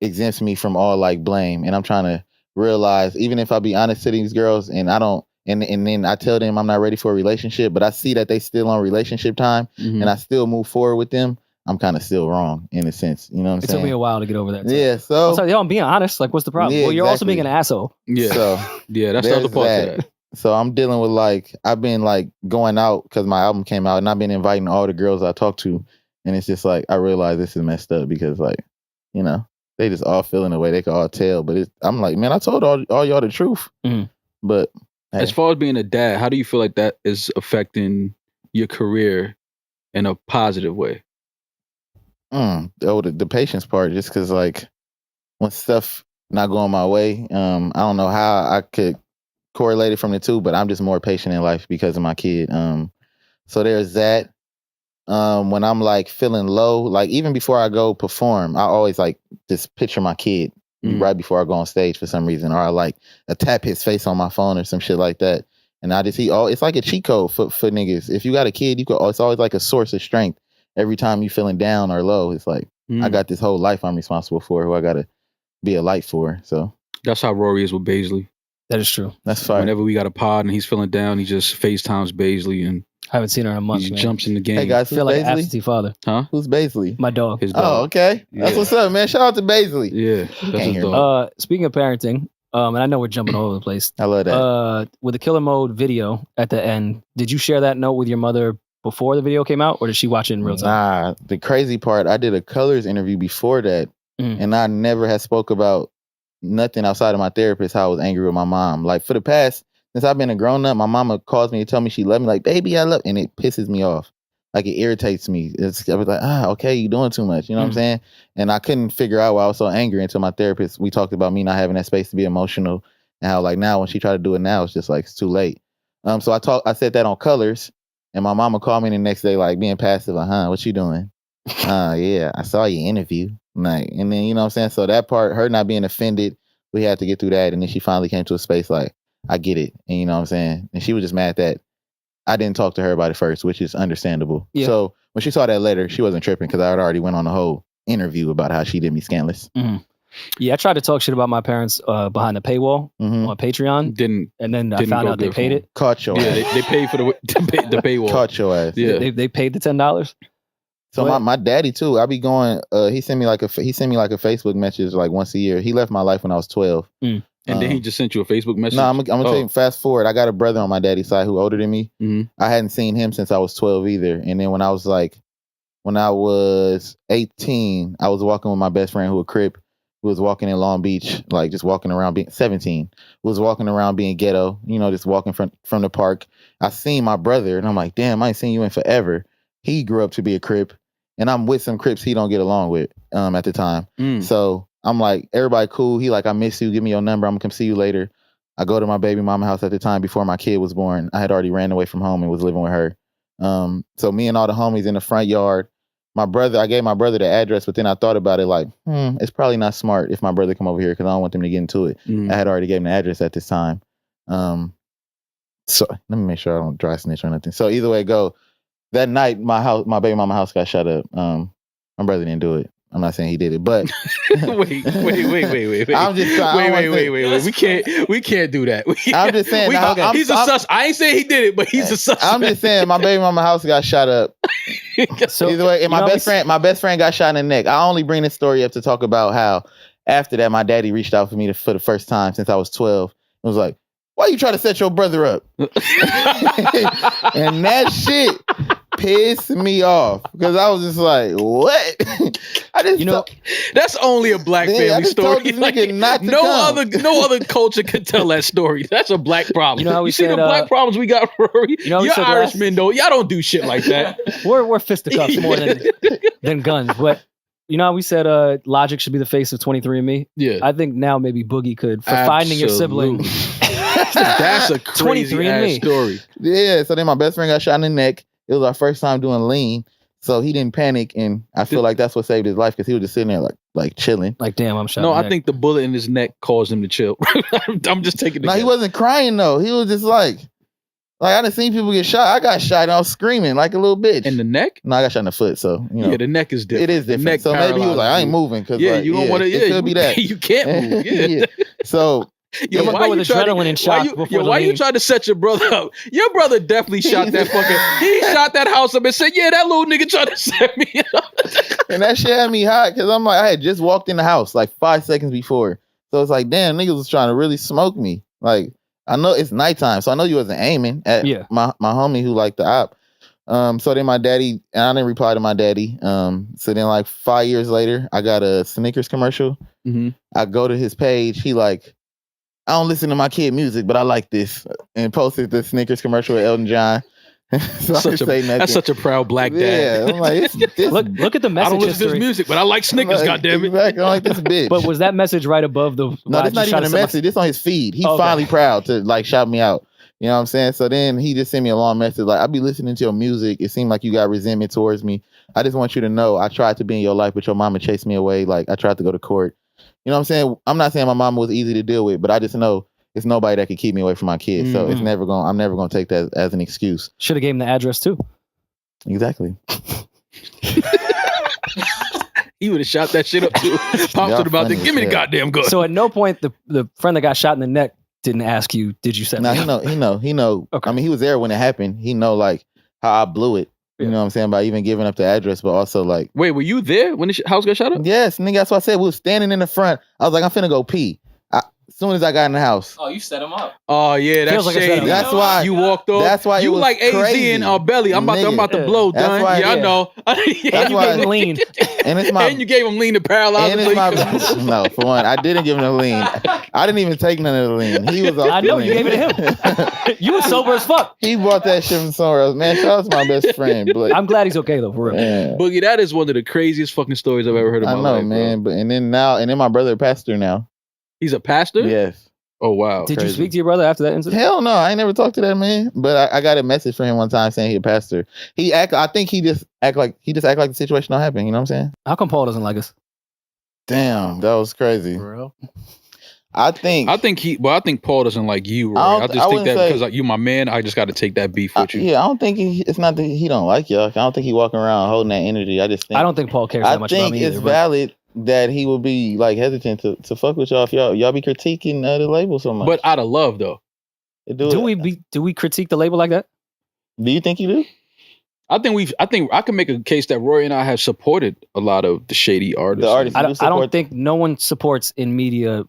exempts me from all like blame. And I'm trying to realize, even if I be honest to these girls, and I don't, and then I tell them I'm not ready for a relationship, but I see that they still on relationship time, and I still move forward with them. I'm kind of still wrong in a sense. You know what I'm saying? It took me a while to get over that. Yeah. So I'm being honest. Like, what's the problem? Yeah, well, you're also exactly. being an asshole. Yeah. So yeah, that's the other part to that. So I'm dealing with like, I've been like going out because my album came out and I've been inviting all the girls I talk to. And it's just like, I realize this is messed up because like, you know, they just all feeling the way they can all tell. But I'm like, man, I told all y'all the truth. Mm-hmm. But hey. As far as being a dad, how do you feel like that is affecting your career in a positive way? The patience part, just because like when stuff not going my way, I don't know how I could correlate it from the two, but I'm just more patient in life because of my kid. So there's that. When I'm like feeling low, like even before I go perform, I always like just picture my kid right before I go on stage for some reason, or I like tap his face on my phone or some shit like that. And I just it's like a cheat code for niggas. If you got a kid, it's always like a source of strength. Every time you feeling down or low, it's like I got this whole life I'm responsible for, who I gotta be a light for. So that's how Rory is with Baisley. That is true. That's fine. Whenever we got a pod and he's feeling down, he just FaceTimes Baisley and I haven't seen her in a month. He jumps in the game. Hey guys, I feel like an absentee father. Huh? Who's Baisley? My dog. His dog. Oh, okay. That's what's up, man. Shout out to Baisley. Yeah, that's his dog. Speaking of parenting, and I know we're jumping all over the place. I love that. With the Killer Mode video at the end, did you share that note with your mother before the video came out, or did she watch it in real time? Nah, the crazy part, I did a Colors interview before that, and I never had spoke about nothing outside of my therapist, how I was angry with my mom. Like for the past, since I've been a grown up, my mama calls me to tell me she loved me, like, baby, I love, and it pisses me off. Like it irritates me. I was like, okay, you doing too much. You know what I'm saying? And I couldn't figure out why I was so angry until my therapist, we talked about me not having that space to be emotional, and how like now when she tried to do it now, it's just like, it's too late. So I said that on Colors, and my mama called me the next day, like being passive, like, what you doing? Yeah, I saw your interview. Like, and then, you know what I'm saying? So that part, her not being offended, we had to get through that. And then she finally came to a space like, I get it. And you know what I'm saying? And she was just mad that I didn't talk to her about it first, which is understandable. Yeah. So when she saw that letter, she wasn't tripping because I had already went on a whole interview about how she did me scandalous. Mm-hmm. Yeah, I tried to talk shit about my parents behind the paywall on Patreon. And then I found out they paid it. Caught your ass. Yeah, they paid for the paywall. Caught your ass. Yeah. They paid the $10. So my daddy too, I be going, he sent me like a Facebook message like once a year. He left my life when I was 12. And then he just sent you a Facebook message? No, I'm gonna tell you, fast forward, I got a brother on my daddy's side who older than me. I hadn't seen him since I was 12 either. And then when I was 18, I was walking with my best friend who a Crip, who was walking in Long Beach, like just walking around being 17, was walking around being ghetto, you know, just walking from the park. I seen my brother and I'm like, damn, I ain't seen you in forever. He grew up to be a Crip. And I'm with some Crips he don't get along with at the time. So I'm like, everybody cool. He like, I miss you. Give me your number. I'm going to come see you later. I go to my baby mama house at the time before my kid was born. I had already ran away from home and was living with her. So me and all the homies in the front yard. I gave my brother the address, but then I thought about it like, it's probably not smart if my brother come over here because I don't want them to get into it. I had already gave him the address at this time. So let me make sure I don't dry snitch or nothing. So either way it go. That night, my baby mama house got shut up. My brother didn't do it. I'm not saying he did it, but wait. I'm just trying. Wait. We can't do that. I'm just saying. He's a sus. I ain't saying he did it, but he's a suspect. I'm just saying my baby mama house got shot up. So either way, and my best friend got shot in the neck. I only bring this story up to talk about how after that, my daddy reached out for me for the first time since I was 12. It was like, why you try to set your brother up? And that shit pissed me off because I was just like, what? That's only a black family story. Like, no other culture could tell that story. That's a black problem. You know how we see the black problems we got, Rory? You're Irishmen, though. Y'all don't do shit like that. We're fisticuffs more than guns. But you know how we said Logic should be the face of 23andMe? Yeah. I think now maybe Boogie could, for finding your sibling. That's a crazy ass story. Yeah, so then my best friend got shot in the neck. It was our first time doing lean, so he didn't panic, and I feel like that's what saved his life because he was just sitting there like chilling. Like, damn, I'm shot. No, I think the bullet in his neck caused him to chill. I'm just taking it. No, he wasn't crying though. He was just like I done seen people get shot. I got shot and I was screaming like a little bitch. In the neck? No, I got shot in the foot. So yeah, the neck is different. It is different. So maybe he was like, I ain't moving because you don't want to. Yeah, it could be that you can't move. Yeah. So. Yo, why you trying to set your brother up? Your brother definitely shot that fucking. He shot that house up and said, "Yeah, that little nigga tried to set me up." And that shit had me hot because I'm like, I had just walked in the house like 5 seconds before. So it's like, damn, niggas was trying to really smoke me. Like, I know it's nighttime, so I know you wasn't aiming at my homie who liked the op. So then my daddy, and I didn't reply to my daddy. So then like 5 years later, I got a Snickers commercial. Mm-hmm. I go to his page. He like, I don't listen to my kid music, but I like this, and posted the Snickers commercial with Elton John. So that's such a proud black dad. Yeah, I'm like, look at the message. I don't listen to this music, but I like Snickers. Like, goddammit! Exactly, I like this bitch. But was that message right above the? No, that's not even a message. It's on his feed. He's finally proud to like shout me out. You know what I'm saying? So then he just sent me a long message like, I be listening to your music. It seemed like you got resentment towards me. I just want you to know I tried to be in your life, but your mama chased me away. Like I tried to go to court. You know what I'm saying? I'm not saying my mama was easy to deal with, but I just know it's nobody that could keep me away from my kids. So it's never going. I'm never going to take that as an excuse. Should have gave him the address too. Exactly. He would have shot that shit up too. Popped it about the give me the goddamn gun. So at no point the friend that got shot in the neck didn't ask you, did you set me up? He know. Okay. I mean, he was there when it happened. He know like how I blew it. You know what I'm saying? By even giving up the address, but also like. Wait, were you there when the house got shot up? Yes, nigga. That's what I said. We was standing in the front. I was like, I'm finna go pee. As soon as I got in the house. Oh, you set him up. Oh yeah, that's shady. That's why you walked off. That's why you it was like AZ crazy. and Belly. I'm about to blow. That's Done. why, I know. That's why you gave him lean. And you gave him lean to paralyze. And it's my no, for one, I didn't give him the lean. I didn't even take none of the lean. He was. I know you gave it to him. You were sober as fuck. He bought that shit from somewhere else. Man, shout out to my best friend. But I'm glad he's okay though, for real. Man. Boogie, that is one of the craziest fucking stories I've ever heard of. I know, man. But and then my brother a pastor now. He's a pastor? Yes. Oh wow! Did you speak to your brother after that incident? Hell no, I ain't never talked to that man. But I got a message from him one time saying he a pastor. I think he just act like the situation don't happen. You know what I'm saying? How come Paul doesn't like us? Damn, that was crazy. For real? I think Paul doesn't like you. Right? I just think that because like, you my man, I just got to take that beef with you. Yeah, I don't think it's not that he don't like y'all. I don't think he walking around holding that energy. I don't think Paul cares that much about me. I think it's valid that he would be like hesitant to fuck with y'all if y'all be critiquing the label so much. But out of love though. Do we critique the label like that? Do you think you do? I think I can make a case that Rory and I have supported a lot of the shady artists. I don't think no one supports in media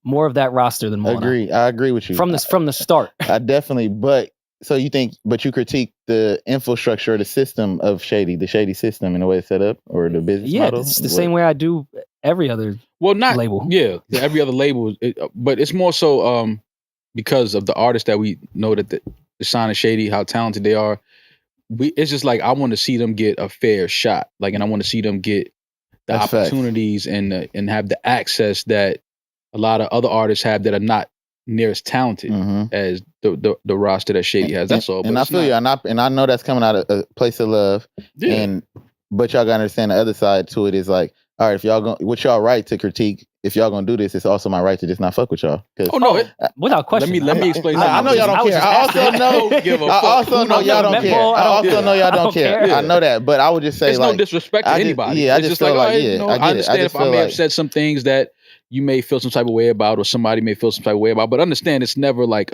more of that roster than Mona. I agree with you. From the start. I definitely, but you critique the infrastructure, the system of the shady system and the way it's set up, or the business model? Yeah, it's the same way I do every other label. Yeah, every other label. But it's more so because of the artists that we know that the sign is shady, how talented they are. It's just like I want to see them get a fair shot, like, and I want to see them get the opportunities and have the access that a lot of other artists have that are not near as talented as the roster that Shady has. That's all. And I feel you, and I know that's coming out of a place of love. Yeah. But y'all gotta understand the other side to it is like, all right, if y'all going, what y'all right to critique, if y'all gonna do this, it's also my right to just not fuck with y'all. Oh no, without question. Let me explain. I know y'all don't care. I also know y'all don't care. I also know y'all don't care. I know that, but I would just say, it's no disrespect to anybody. I just feel like, I understand if I may have said some things that you may feel some type of way about, or somebody may feel some type of way about, but understand it's never like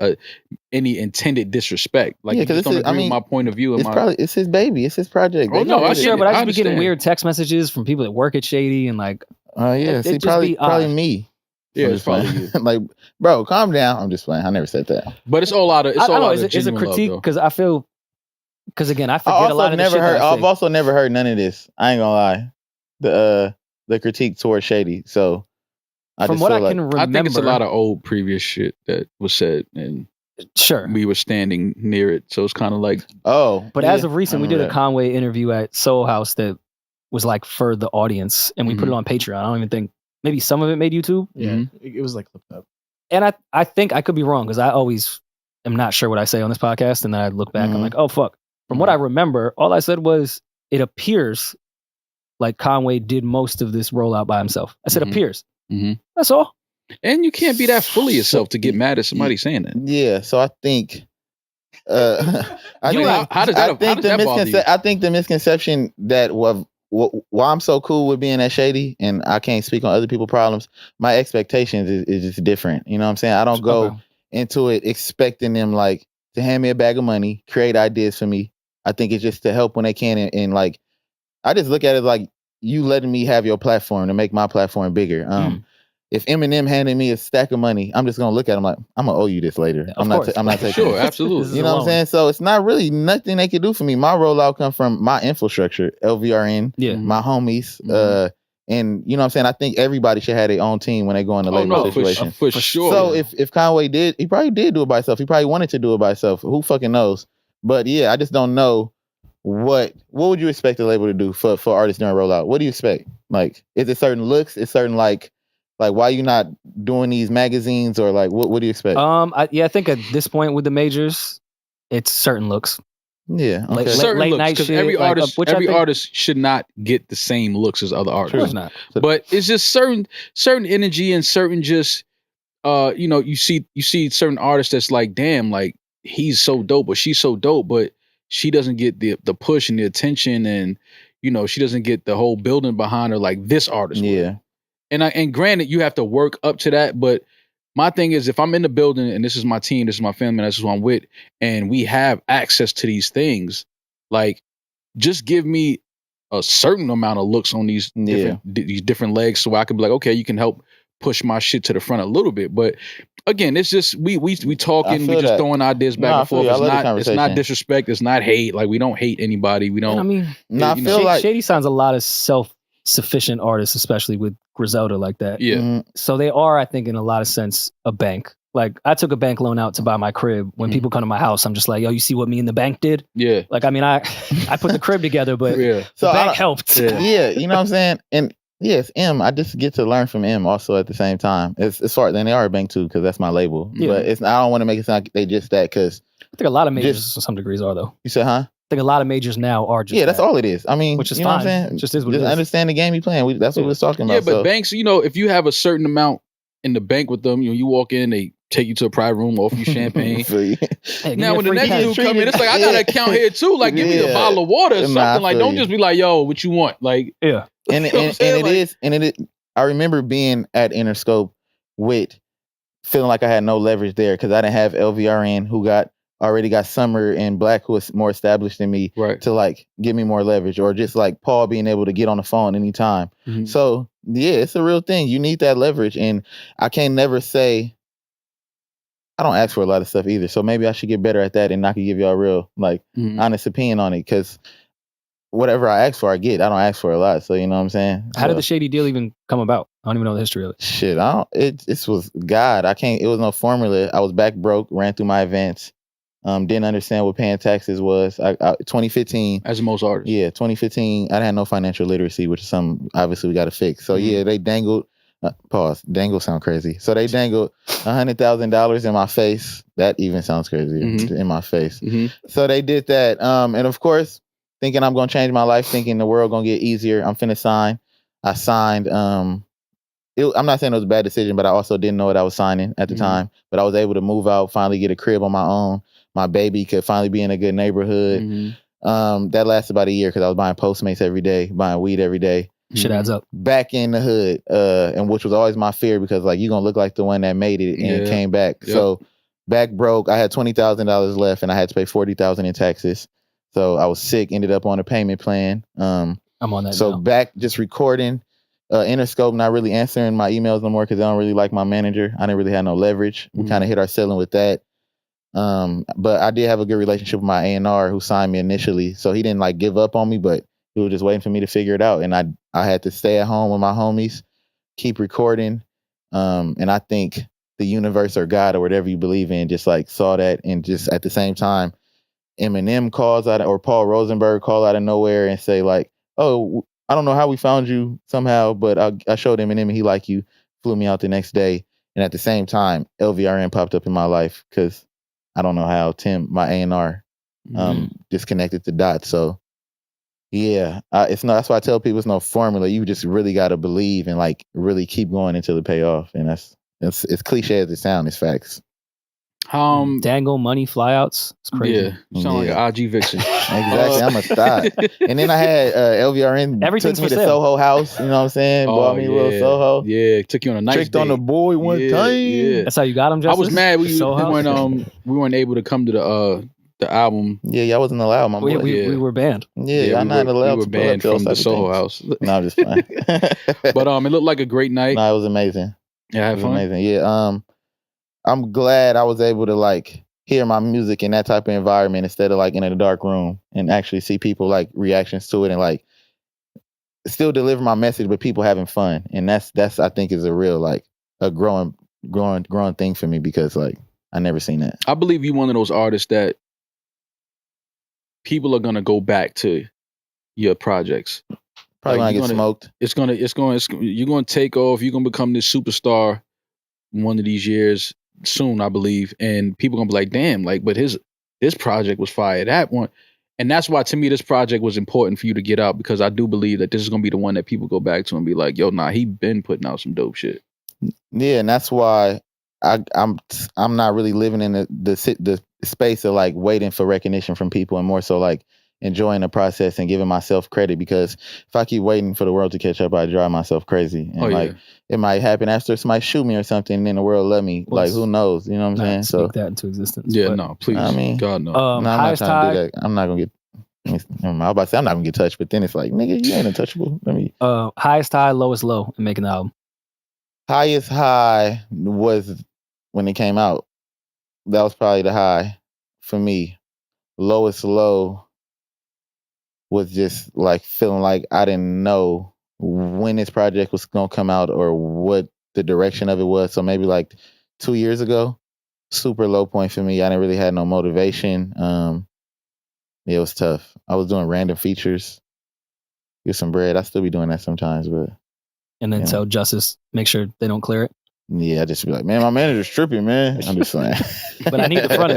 any intended disrespect. Like, you just don't agree with my point of view. It's his baby. It's his project. Oh no, I'm sure, but I just be getting weird text messages from people that work at Shady and like, see, probably me. Yeah, it's probably you. Like, bro, calm down. I'm just playing. I never said that. But it's all out of. It's a critique because I feel. Because again, I forget a lot of the shit. I've also never heard none of this. I ain't gonna lie. The critique towards Shady. So. From what I can remember, I think it's a lot of old previous shit that was said, and we were standing near it, so it's kind of like, But as of recent, we did a Conway interview at Soul House that was like for the audience, and we put it on Patreon. I don't even think maybe some of it made YouTube. Yeah, it was like clipped up. And I think I could be wrong because I always am not sure what I say on this podcast, and then I look back, I'm like, oh fuck. From what I remember, all I said was it appears like Conway did most of this rollout by himself. I said appears. That's all. And you can't be that full of yourself to get mad at somebody saying that. Yeah, so I think how does that bother you? I think the misconception that why I'm so cool with being that shady and I can't speak on other people's problems, my expectations is just different. You know what I'm saying? I don't go into it expecting them like to hand me a bag of money, create ideas for me. I think it's just to help when they can and like I just look at it like you letting me have your platform to make my platform bigger. If Eminem handed me a stack of money, I'm just gonna look at him like, I'm gonna owe you this later. I'm not taking sure, this. absolutely. You know what I'm saying? So it's not really nothing they can do for me. My rollout come from my infrastructure, LVRN, my homies, and you know what I'm saying? I think everybody should have their own team when they go in the label situation. For sure. So if Conway he probably did do it by himself. He probably wanted to do it by himself. Who fucking knows? But yeah, I just don't know what would you expect the label to do for artists during rollout? What do you expect? Like, is it certain looks? Is certain like why you not doing these magazines, or like what do you expect? I think at this point with the majors, it's certain looks. Yeah, okay. Certain late looks, night because shit, every artist, like, artist should not get the same looks as other artists. Of course not. But it's just certain energy and certain just you see certain artists that's like, damn, like he's so dope or she's so dope, but she doesn't get the push and the attention, and she doesn't get the whole building behind her like this artist would. Yeah. And granted, you have to work up to that, but my thing is, if I'm in the building and this is my team, this is my family, this is who I'm with, and we have access to these things, like, just give me a certain amount of looks on these different legs, so I could be like, okay, you can help push my shit to the front a little bit. But again, it's just we talking, we just throwing ideas back and forth. It's not disrespect, it's not hate. Like, we don't hate anybody. We don't. I feel like Shady Sign's a lot of self-sufficient artists, especially with Griselda like that. Yeah. So they are, I think, in a lot of sense, a bank. Like, I took a bank loan out to buy my crib. When people come to my house, I'm just like, yo, you see what me and the bank did? Yeah. Like, I mean, I put the crib together, but the bank helped. Yeah, you know what I'm saying? And yes, M, I just get to learn from M also at the same time. It's far, then they are a bank too, because that's my label. Yeah. But I don't want to make it sound like they just that, because I think a lot of majors to some degrees are, though. You said, huh? I think a lot of majors now are just that's all it is. I mean, which is you know fine. what I'm saying? It just is what it is. Understand the game you playing. That's what we was talking about. Yeah, but banks, if you have a certain amount in the bank with them, you walk in, they take you to a private room, offer you champagne. Hey, now, when the next dude come in, it's like, I got an account here too. Like, give me a bottle of water or something. Like, don't just be like, yo, what you want? Like, yeah. And it is. I remember being at Interscope with feeling like I had no leverage there, because I didn't have LVRN, who already got Summer and Black, who was more established than me, to like give me more leverage, or just like Paul being able to get on the phone anytime. So yeah, it's a real thing. You need that leverage, and I can't never say I don't ask for a lot of stuff either. So maybe I should get better at that, and I can give y'all a real honest opinion on it, because whatever I ask for, I get. I don't ask for a lot. So you know what I'm saying? How did the Shady deal even come about? I don't even know the history of it. Shit, it was God. It was no formula. I was back broke, ran through my advance. Didn't understand what paying taxes was. 2015, as most artists. Yeah, 2015. I had no financial literacy, which is something obviously we got to fix. So yeah, they dangled. Pause. Dangle sound crazy. So they dangled $100,000 in my face. That even sounds crazy in my face. So they did that. And of course, thinking I'm gonna change my life, thinking the world gonna get easier. I'm finna sign. I signed. I'm not saying it was a bad decision, but I also didn't know what I was signing at the time. But I was able to move out, finally get a crib on my own. My baby could finally be in a good neighborhood. That lasted about a year, because I was buying Postmates every day, buying weed every day. Shit adds up. Back in the hood, and which was always my fear, because like, you gonna look like the one that made it and came back. Yep. So back broke. I had $20,000 left, and I had to pay $40,000 in taxes. So I was sick. Ended up on a payment plan. I'm on that. So now. Back just recording. Interscope not really answering my emails no more, because they don't really like my manager. I didn't really have no leverage. We kind of hit our ceiling with that. But I did have a good relationship with my A&R, who signed me initially. So he didn't like give up on me, but he was just waiting for me to figure it out. And I had to stay at home with my homies, keep recording. And I think the universe or God or whatever you believe in just like saw that, and just at the same time, Eminem calls out, or Paul Rosenberg call out of nowhere and say like, oh, I don't know how we found you somehow, but I showed Eminem and he liked you, flew me out the next day. And at the same time, LVRN popped up in my life, because I don't know how Tim, my A&R, just connected the dots. So yeah, that's why I tell people it's no formula. You just really got to believe and like really keep going until it pay off. And it's cliche as it sounds, it's facts. Dangle, money, flyouts. It's crazy. Yeah, you sound like an IG vixen. Exactly, I'm a thot. And then I had LVRN Everything's took me for to sale. Soho House. You know what I'm saying? Bought me a little Soho. Yeah, took you on a nice Tricked date. on the boy one time. Yeah. That's how you got him, Justice? I was mad we weren't able to come to the album. Yeah, I wasn't allowed, my boy. We were banned. Yeah, I'm not allowed. We were banned from the Soho House. No, I'm just fine. But it looked like a great night. No, it was amazing. Yeah, I had fun. Amazing. Yeah. I'm glad I was able to like hear my music in that type of environment instead of like in a dark room and actually see people like reactions to it and like still deliver my message, but people having fun. And that's I think is a real like a growing thing for me because like I never seen that. I believe you're one of those artists that people are gonna go back to your projects. Probably like when I get smoked. You're gonna take off. You're gonna become this superstar one of these years soon, I believe. And people gonna be like, damn, like, but this project was fire. That one. And that's why to me this project was important for you to get out because I do believe that this is gonna be the one that people go back to and be like, yo, nah, he been putting out some dope shit. Yeah, and that's why I'm not really living in the space of like waiting for recognition from people and more so like enjoying the process and giving myself credit because if I keep waiting for the world to catch up, I drive myself crazy. And it might happen after somebody shoot me or something and then the world love me. Like who knows? You know what I'm saying? So speak that into existence. Yeah, no, please. I mean, God no. I'm not trying to do that. I'm not gonna get I was about to say I'm not gonna get touched, but then it's like, nigga, you ain't untouchable. Highest high, lowest low in making the album. Highest high was when it came out. That was probably the high for me. Lowest low was just like feeling like I didn't know when this project was gonna come out or what the direction of it was. So maybe like 2 years ago, super low point for me. I didn't really have no motivation. It was tough. I was doing random features, get some bread. I still be doing that sometimes, but and then tell Justice make sure they don't clear it. Yeah, I just be like, man, my manager's tripping, man. I'm just saying, but I need the front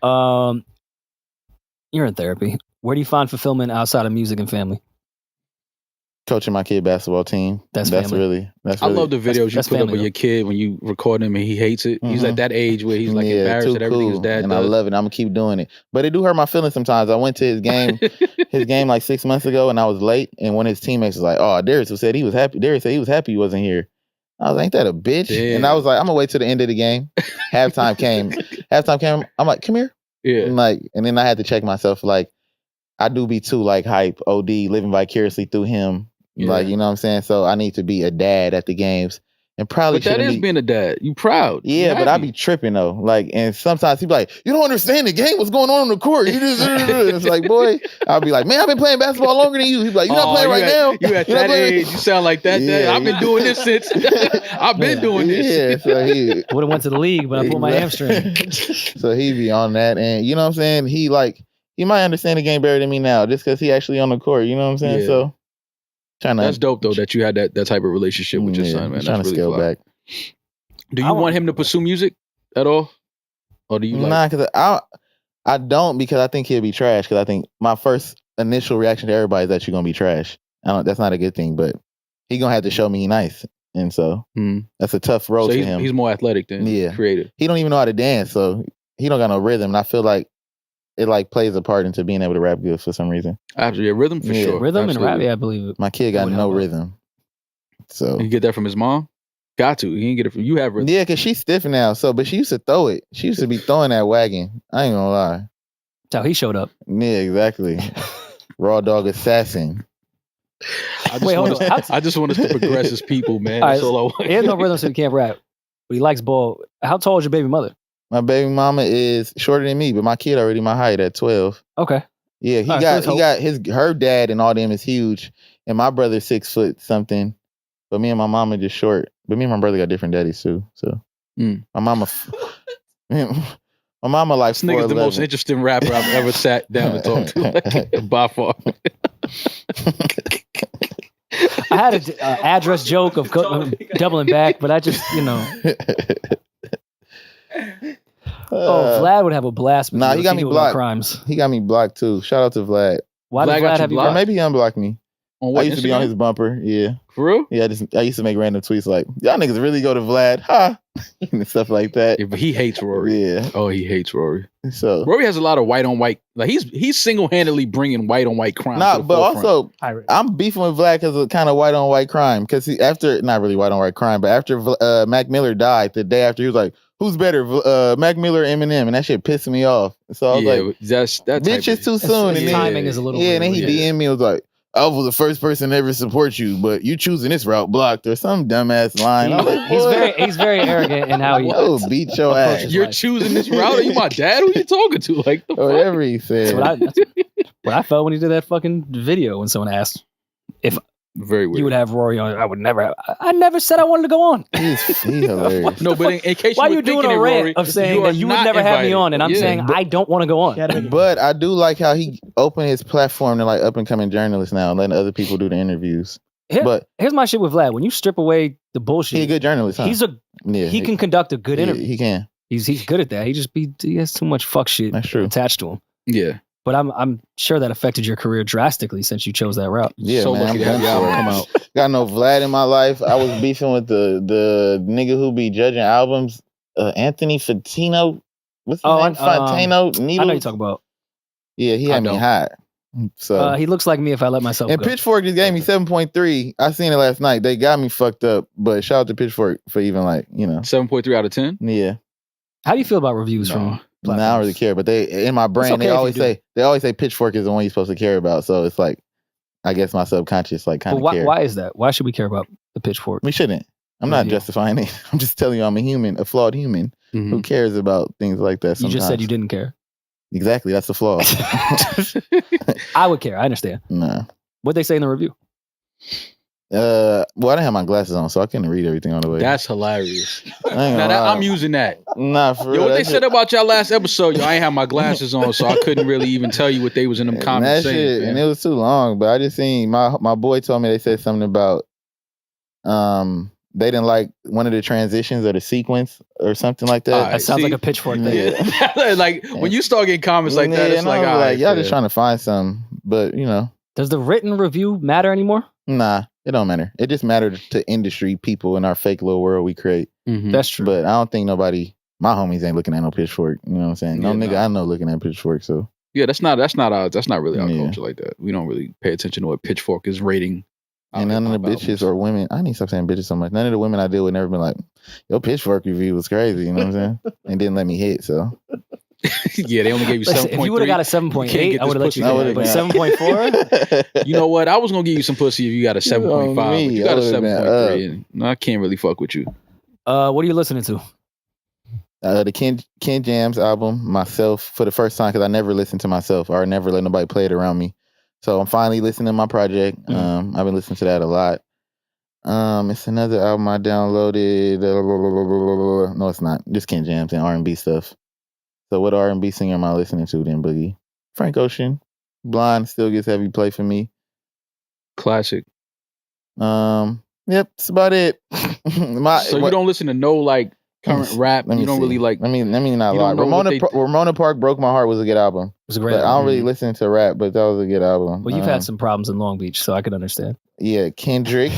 end. You're in therapy. Where do you find fulfillment outside of music and family? Coaching my kid basketball team. That's really. I love the videos you put up with your kid when you record him and he hates it. Mm-hmm. He's at that age where he's like embarrassed at everything his dad does. I love it. I'm gonna keep doing it. But it do hurt my feelings sometimes. I went to his game like 6 months ago and I was late. And one of his teammates was like, "Oh, Darius said he was happy. Darius said he was happy he wasn't here." I was like, "Ain't that a bitch?" Damn. And I was like, "I'm gonna wait till the end of the game." Halftime came. I'm like, "Come here." Yeah. And then I had to check myself. Like, I do be too like hype, OD, living vicariously through him. Yeah. Like, you know what I'm saying? So I need to be a dad at the games. And probably but that is being a dad. You proud. Yeah, but I be tripping though. Like, and sometimes he be like, "You don't understand the game. What's going on the court?" You just it's like, boy, I'll be like, "Man, I've been playing basketball longer than you." He's like, "You're not playing right now." You at that age, you sound like that. Yeah, I've been doing this since I've been doing this. Yeah, so he would have went to the league, but I pulled my hamstring. So he be on that, and you know what I'm saying? He might understand the game better than me now, just because he actually on the court. You know what I'm saying? Yeah. So. That's dope though that you had that type of relationship with your son, man. Trying to scale back. Do you want him to pursue music at all, or do you? Nah, because I don't because I think he'll be trash. Because I think my first initial reaction to everybody is that you're gonna be trash. That's not a good thing, but he gonna have to show me he nice, and so that's a tough road for him. He's more athletic than creative. He don't even know how to dance, so he don't got no rhythm. And I feel like it like plays a part into being able to rap good for some reason. Absolutely, rhythm for sure. Rhythm and rap, I believe it. My kid got no rhythm, so you get that from his mom. Got to. He didn't get it from you. Have rhythm. Yeah, because she's stiff now. So, but she used to throw it. She used to be throwing that wagon. I ain't gonna lie. That's how he showed up. Yeah, exactly. Raw dog assassin. I just want us to progress as people, man. That's all I want. He has no rhythm, so he can't rap. But he likes ball. How tall is your baby mother? My baby mama is shorter than me, but my kid already my height at 12. Okay. Yeah, her dad and all them is huge, and my brother's 6 foot something, but me and my mama just short. But me and my brother got different daddies too. So my mama like this nigga's the most interesting rapper I've ever sat down and talked to, by far. I had an address joke of doubling back, but I just Vlad would have a blast. Nah, he got me blocked. Crimes. He got me blocked too. Shout out to Vlad. Why did Vlad have you blocked? Or maybe he unblocked me. On what, I used to be on his bumper. Yeah. For real? Yeah, I used to make random tweets like, "Y'all niggas really go to Vlad, huh?" and stuff like that. Yeah, but he hates Rory. Yeah. Oh, he hates Rory. So Rory has a lot of white on white. Like he's single handedly bringing white on white crime. Nah, but also I'm beefing with Vlad because of kind of white on white crime. Because not really white on white crime, but after Mac Miller died, the day after he was like, who's better, Mac Miller or Eminem? And that shit pissed me off. So I was like, that's that bitch, it's too soon. And timing is a little weird. And then he DM'd me, was like, I was the first person to ever support you, but you choosing this route blocked or some dumbass line. He's very arrogant in how he beat your ass. You're choosing this route? Are you my dad? Who you talking to? Like whatever he said. That's what I felt when he did that fucking video when someone asked if very weird. You would have Rory on. I would never. I never said I wanted to go on. He's hilarious. No, but in case why you are you doing a rant Rory, of saying that you would never have me on, and I'm saying I don't want to go on. But I do like how he opened his platform to like up and coming journalists now, letting other people do the interviews. But here's my shit with Vlad. When you strip away the bullshit, he's a good journalist. Huh? He can conduct a good interview. He can. He's good at that. He has too much fuck shit attached to him. Yeah. But I'm sure that affected your career drastically since you chose that route. Yeah, so man, lucky to have the album come out. Got no Vlad in my life. I was beefing with the nigga who be judging albums, Anthony Fantino. What's his name? Fantino. I know you talking about. Yeah, he had me hot. So he looks like me if I let myself and go. Pitchfork just gave me 7.3. I seen it last night. They got me fucked up, but shout out to Pitchfork for even 7.3 out of 10. Yeah. How do you feel about reviews from? I don't really care, but they in my brain they always say Pitchfork is the one you're supposed to care about. So it's like, I guess my subconscious kind of care. Why is that? Why should we care about the Pitchfork? We shouldn't. I'm not justifying it. I'm just telling you I'm a flawed human who cares about things like that. Sometimes. You just said you didn't care. Exactly, that's the flaw. I would care. I understand. Nah. What'd they say in the review? Well, I didn't have my glasses on, so I couldn't read everything on the way. That's hilarious. I'm using that. Nah, for real. What they said about y'all last episode, I ain't have my glasses on, so I couldn't really even tell you what they was in them comments saying. And it was too long, but I just seen my boy told me they said something about they didn't like one of the transitions or the sequence or something like that. That sounds like a Pitchfork thing. Yeah. Like when you start getting comments like that, it's like, y'all just trying to find something, but Does the written review matter anymore? Nah, it don't matter. It just matters to industry people in our fake little world we create. Mm-hmm. That's true. But I don't think my homies ain't looking at no Pitchfork. You know what I'm saying? No nigga I know looking at Pitchfork. So yeah, that's not really our culture like that. We don't really pay attention to what Pitchfork is rating. And none of the bitches or women, I need to stop saying bitches so much. None of the women I deal with never been like, your Pitchfork review was crazy. You know what I'm saying? And didn't let me hit. So yeah, they only gave you 7.3. If you would have got a 7.8, I would have let you know. But 7.4? You know what? I was going to give you some pussy if you got a 7.5. But you got a 7.3. And I can't really fuck with you. What are you listening to? The Ken Jams album, Myself, for the first time, because I never listened to myself or I never let nobody play it around me. So I'm finally listening to my project. I've been listening to that a lot. It's another album I downloaded. No, it's not. Just Ken Jams and R&B stuff. So what R&B singer am I listening to then, Boogie? Frank Ocean. Blonde still gets heavy play for me. Classic. Yep, that's about it. You don't listen to no current rap. You don't really like. Let me not lie. Ramona Park Broke My Heart was a good album. It was a great album. I don't really listen to rap, but that was a good album. Well, you've had some problems in Long Beach, so I could understand. Yeah, Kendrick.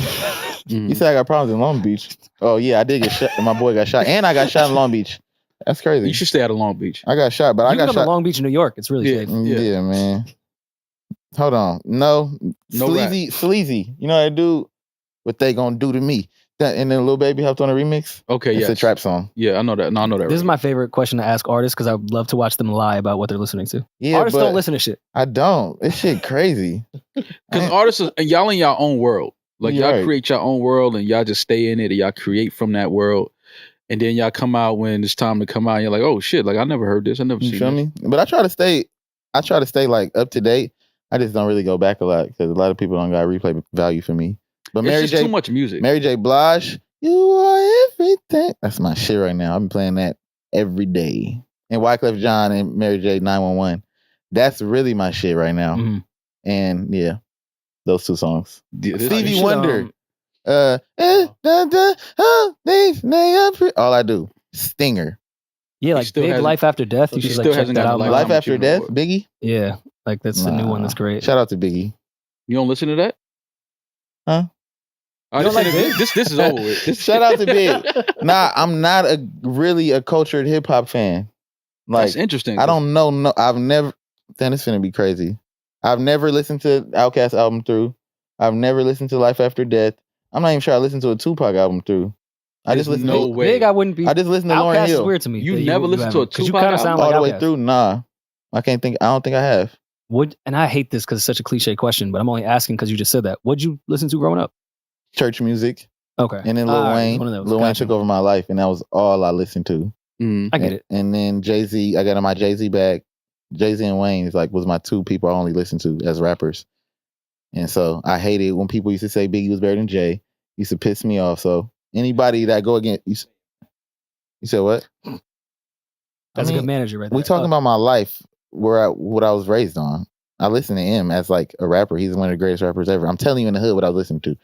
You said I got problems in Long Beach. Oh yeah, I did get shot. My boy got shot, and I got shot in Long Beach. That's crazy. You should stay out of Long Beach. I got shot, but I got shot in Long Beach, New York. It's really safe. Yeah, man. Hold on, no sleazy. You know that dude? What they gonna do to me? And then Lil Baby helped on a remix. Okay, it's a trap song. Yeah, I know that. No, I know that. This is my favorite question to ask artists because I would love to watch them lie about what they're listening to. Yeah, artists don't listen to shit. I don't. This shit crazy. Because artists, y'all in your own world. Like y'all create your own world and y'all just stay in it and y'all create from that world. And then y'all come out when it's time to come out. And you're like, oh shit! Like I never heard this. I never seen this. You feel me? But I try to stay like up to date. I just don't really go back a lot because a lot of people don't got replay value for me. But it's just too much music. Mary J. Blige. You are everything. That's my shit right now. I've been playing that every day. And Wyclef Jean and Mary J. 911. That's really my shit right now. Mm-hmm. And yeah, those two songs. Stevie Wonder. All I do. Stinger. Yeah, like Big Life After Death. You should check that out. Life After Death? Biggie? Yeah, like that's the new one that's great. Shout out to Biggie. You don't listen to that? Huh? This is over with. Shout out to Big. Nah, I'm not really a cultured hip hop fan. Like, that's interesting. I don't know. No, I've never. Then it's gonna be crazy. I've never listened to Outkast album through. I've never listened to Life After Death. I'm not even sure I listened to a Tupac album through. I just listen to Big. I wouldn't be. I just listen to Lauryn Outkast is Hill. weird to me. You never listen to a because you Tupac kind of sound all like the way Outkast. through. Nah, I don't think I have. And I hate this because it's such a cliche question, but I'm only asking because you just said that. What'd you listen to growing up? Church music. Okay. And then Lil Wayne. Lil Wayne took over my life, and that was all I listened to. I get it. And then Jay-Z, I got on my Jay-Z bag. Jay-Z and Wayne was my two people I only listened to as rappers. And so I hated when people used to say Biggie was better than Jay. Used to piss me off. So anybody that go against, you said what? That's a good manager right there. We talking about my life, what I was raised on. I listen to him as like a rapper. He's one of the greatest rappers ever. I'm telling you in the hood what I was listening to.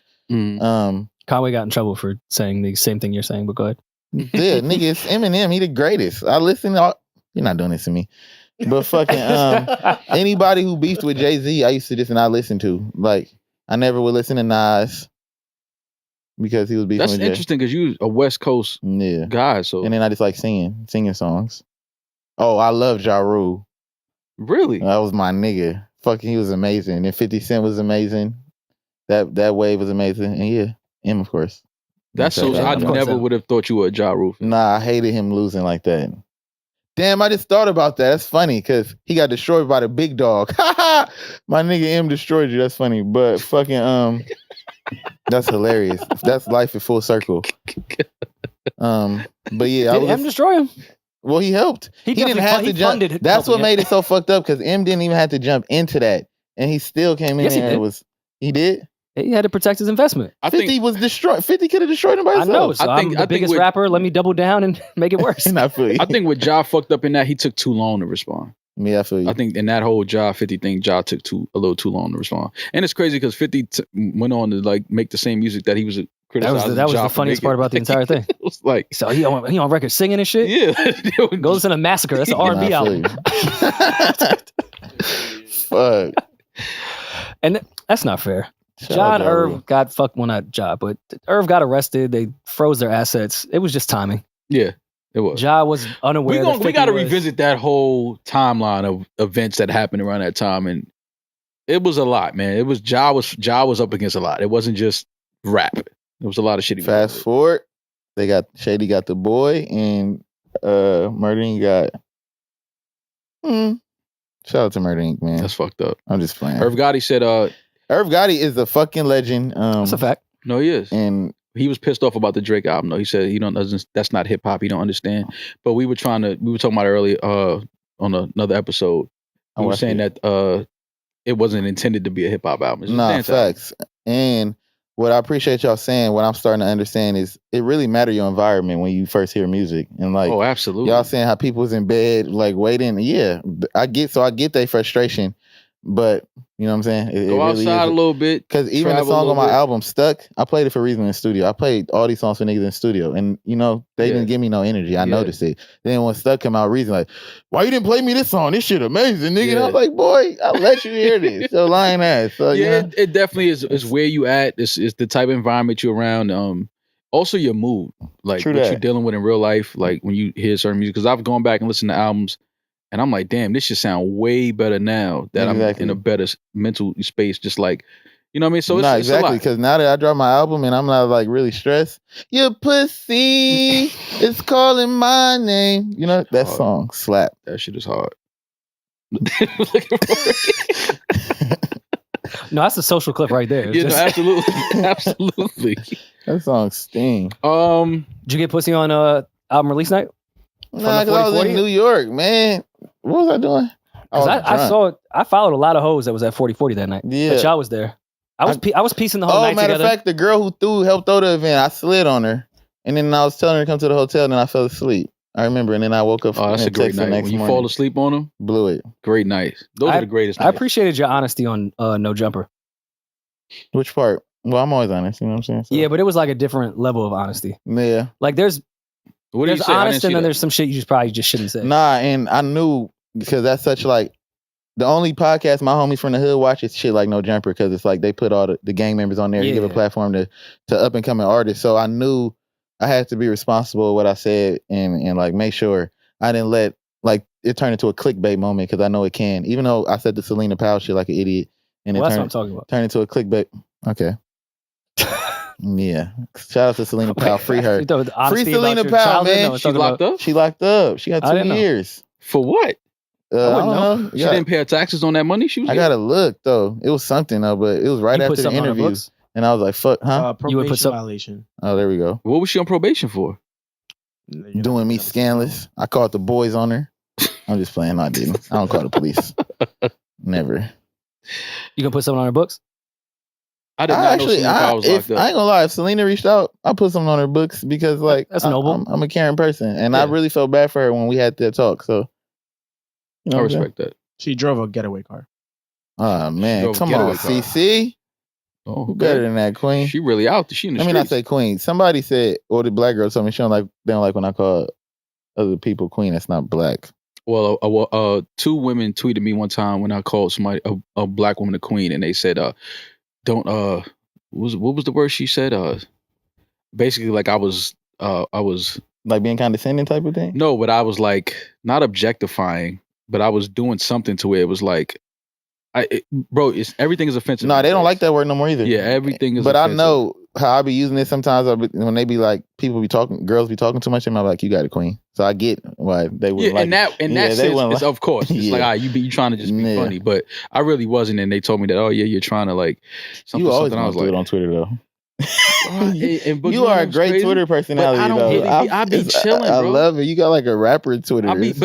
Conway got in trouble for saying the same thing you're saying, but go ahead. Yeah, nigga, it's Eminem. He the greatest. I listen to you're not doing this to me. But fucking anybody who beefed with Jay-Z, I used to just not listen to. Like, I never would listen to Nas because he was beefing with Jay. That's interesting because you a West Coast guy. So and then I just like singing songs. Oh, I love Ja Rule. Really? That was my nigga. Fucking, he was amazing. And 50 Cent was amazing. That wave was amazing. And yeah, him of course. That's so. I never would have thought you were a Ja Rule fan. Nah, I hated him losing like that. Damn, I just thought about that. That's funny because he got destroyed by the big dog. My nigga M destroyed you. That's funny. But fucking that's hilarious. That's life in full circle. But yeah, Did M destroy him? Well, he helped. He didn't have to jump. That's what made it so fucked up because M didn't even have to jump into that, and he still came in there. He did. He had to protect his investment. 50 was destroyed. 50 could have destroyed him by himself. I know. So I'm the biggest rapper. Let me double down and make it worse. I feel you. I think with Ja fucked up in that, he took too long to respond. Yeah, I feel you. I think in that whole Ja 50 thing, Ja took a little too long to respond. And it's crazy because 50 went on to like make the same music that he was criticizing. That was the funniest part about the entire thing. It was like, so he on record singing and shit. Yeah, go listen to Massacre. That's an R&B album. Fuck. And that's not fair. John Irv got fucked. Well, not Ja, but Irv got arrested. They froze their assets. It was just timing. Yeah, it was. Ja was unaware. We got to revisit that whole timeline of events that happened around that time, and it was a lot, man. It was Ja was up against a lot. It wasn't just rap. It was a lot of shit. Fast forward, they got Shady got The Boy, and Murder Inc. got. Shout out to Murder Inc., man. That's fucked up. I'm just playing. Irv Gotti said, Irv Gotti is a fucking legend. That's a fact. No, he is. And he was pissed off about the Drake album. Though he said he doesn't. That's not hip hop. He don't understand. But we were talking about it earlier on another episode. We were saying that it wasn't intended to be a hip hop album. Nah, facts. And what I appreciate y'all saying, what I'm starting to understand is it really matter your environment when you first hear music. And like, oh, absolutely. Y'all saying how people was in bed, like waiting. Yeah, I get their frustration. But you know what I'm saying? Go outside a little bit. Because even the song on my album, Stuck, I played it for a reason in the studio. I played all these songs for niggas in the studio. And you know, they didn't give me no energy. I noticed it. Then when Stuck came out, Reason like, why you didn't play me this song? This shit amazing, nigga. And I was like, boy, I'll let you hear this. So lying ass. So, yeah, it definitely is where you at. It's the type of environment you're around. Also your mood. Like what you're dealing with in real life. Like when you hear certain music. Because I've gone back and listened to albums. And I'm like, damn, this should sound way better now that I'm in a better mental space. Just like, you know what I mean? So it's exactly, because now that I drop my album and I'm not like really stressed, your pussy is calling my name. You know, that song slap. That shit is hard. No, that's a social clip right there. Yeah, no, absolutely. Absolutely. That song sting. Did you get pussy on album release night? Nah, because I was in New York, man. What was I doing? I followed a lot of hoes that was at 4040 that night. Yeah. But y'all was there. I was piecing the whole night matter together. of fact, the girl who helped throw the event, I slid on her. And then I was telling her to come to the hotel, and then I fell asleep. I remember, and then I woke up. Oh, that's a great night. When you fall asleep on them, blew it. Great night. Those are the greatest nights. I appreciated your honesty on No Jumper. Which part? Well, I'm always honest, you know what I'm saying? So. Yeah, but it was like a different level of honesty. Yeah. Like there's honest, and then there's some shit you probably just shouldn't say. Nah, and I knew, because that's such like, the only podcast my homies from the hood watch is shit like No Jumper, because it's like they put all the gang members on there to give a platform to up and coming artists. So I knew I had to be responsible with what I said and like make sure I didn't let like it turn into a clickbait moment, because I know it can. Even though I said the Selena Powell shit like an idiot, and that's what I'm talking about. Turn into a clickbait. Okay. Yeah. Shout out to Selena Powell. Free her. Free Selena Powell, man. No, she locked up? She locked up. She got 2 years. For what? I don't know. She didn't pay her taxes on that money she was I gotta look though. It was something though, but it was right after the interview. And I was like, fuck, huh? Probation You would put some violation. Oh, there we go. What was she on probation for? Doing me scandalous. I called the boys on her. I'm just playing. No, I didn't. I don't call the police. Never. You gonna put something on her books? I did not know Selena Powell was locked up. I ain't gonna lie. If Selena reached out, I'll put something on her books because like that's noble. I'm a caring person, and I really felt bad for her when we had that talk. So I respect that. She drove a getaway car. Oh man, come on, CC. Oh, who better than that, Queen? She really out there. She in the streets. Let me not say Queen. Somebody said, or the black girl told me they don't like when I call other people Queen that's not black. Well, 2 women tweeted me one time when I called somebody a black woman a queen, and they said, "Don't what was the word she said? Basically, like I was like being condescending type of thing. No, but I was like not objectifying, but I was doing something to it. It was like, everything is offensive. No, they don't like that word no more either. Yeah, everything is. But offensive. I know how I be using it sometimes. When they be like, girls be talking too much, and I'm like, you got it, Queen. So I get why they would like. And that sense, of course, it's like, you trying to just be funny, but I really wasn't. And they told me that, oh yeah, you're trying to like something. You always something. I was do it on Twitter though. You are a great crazy. Twitter personality, though. I be chilling, bro. I love it. You got like a rapper Twitter. I think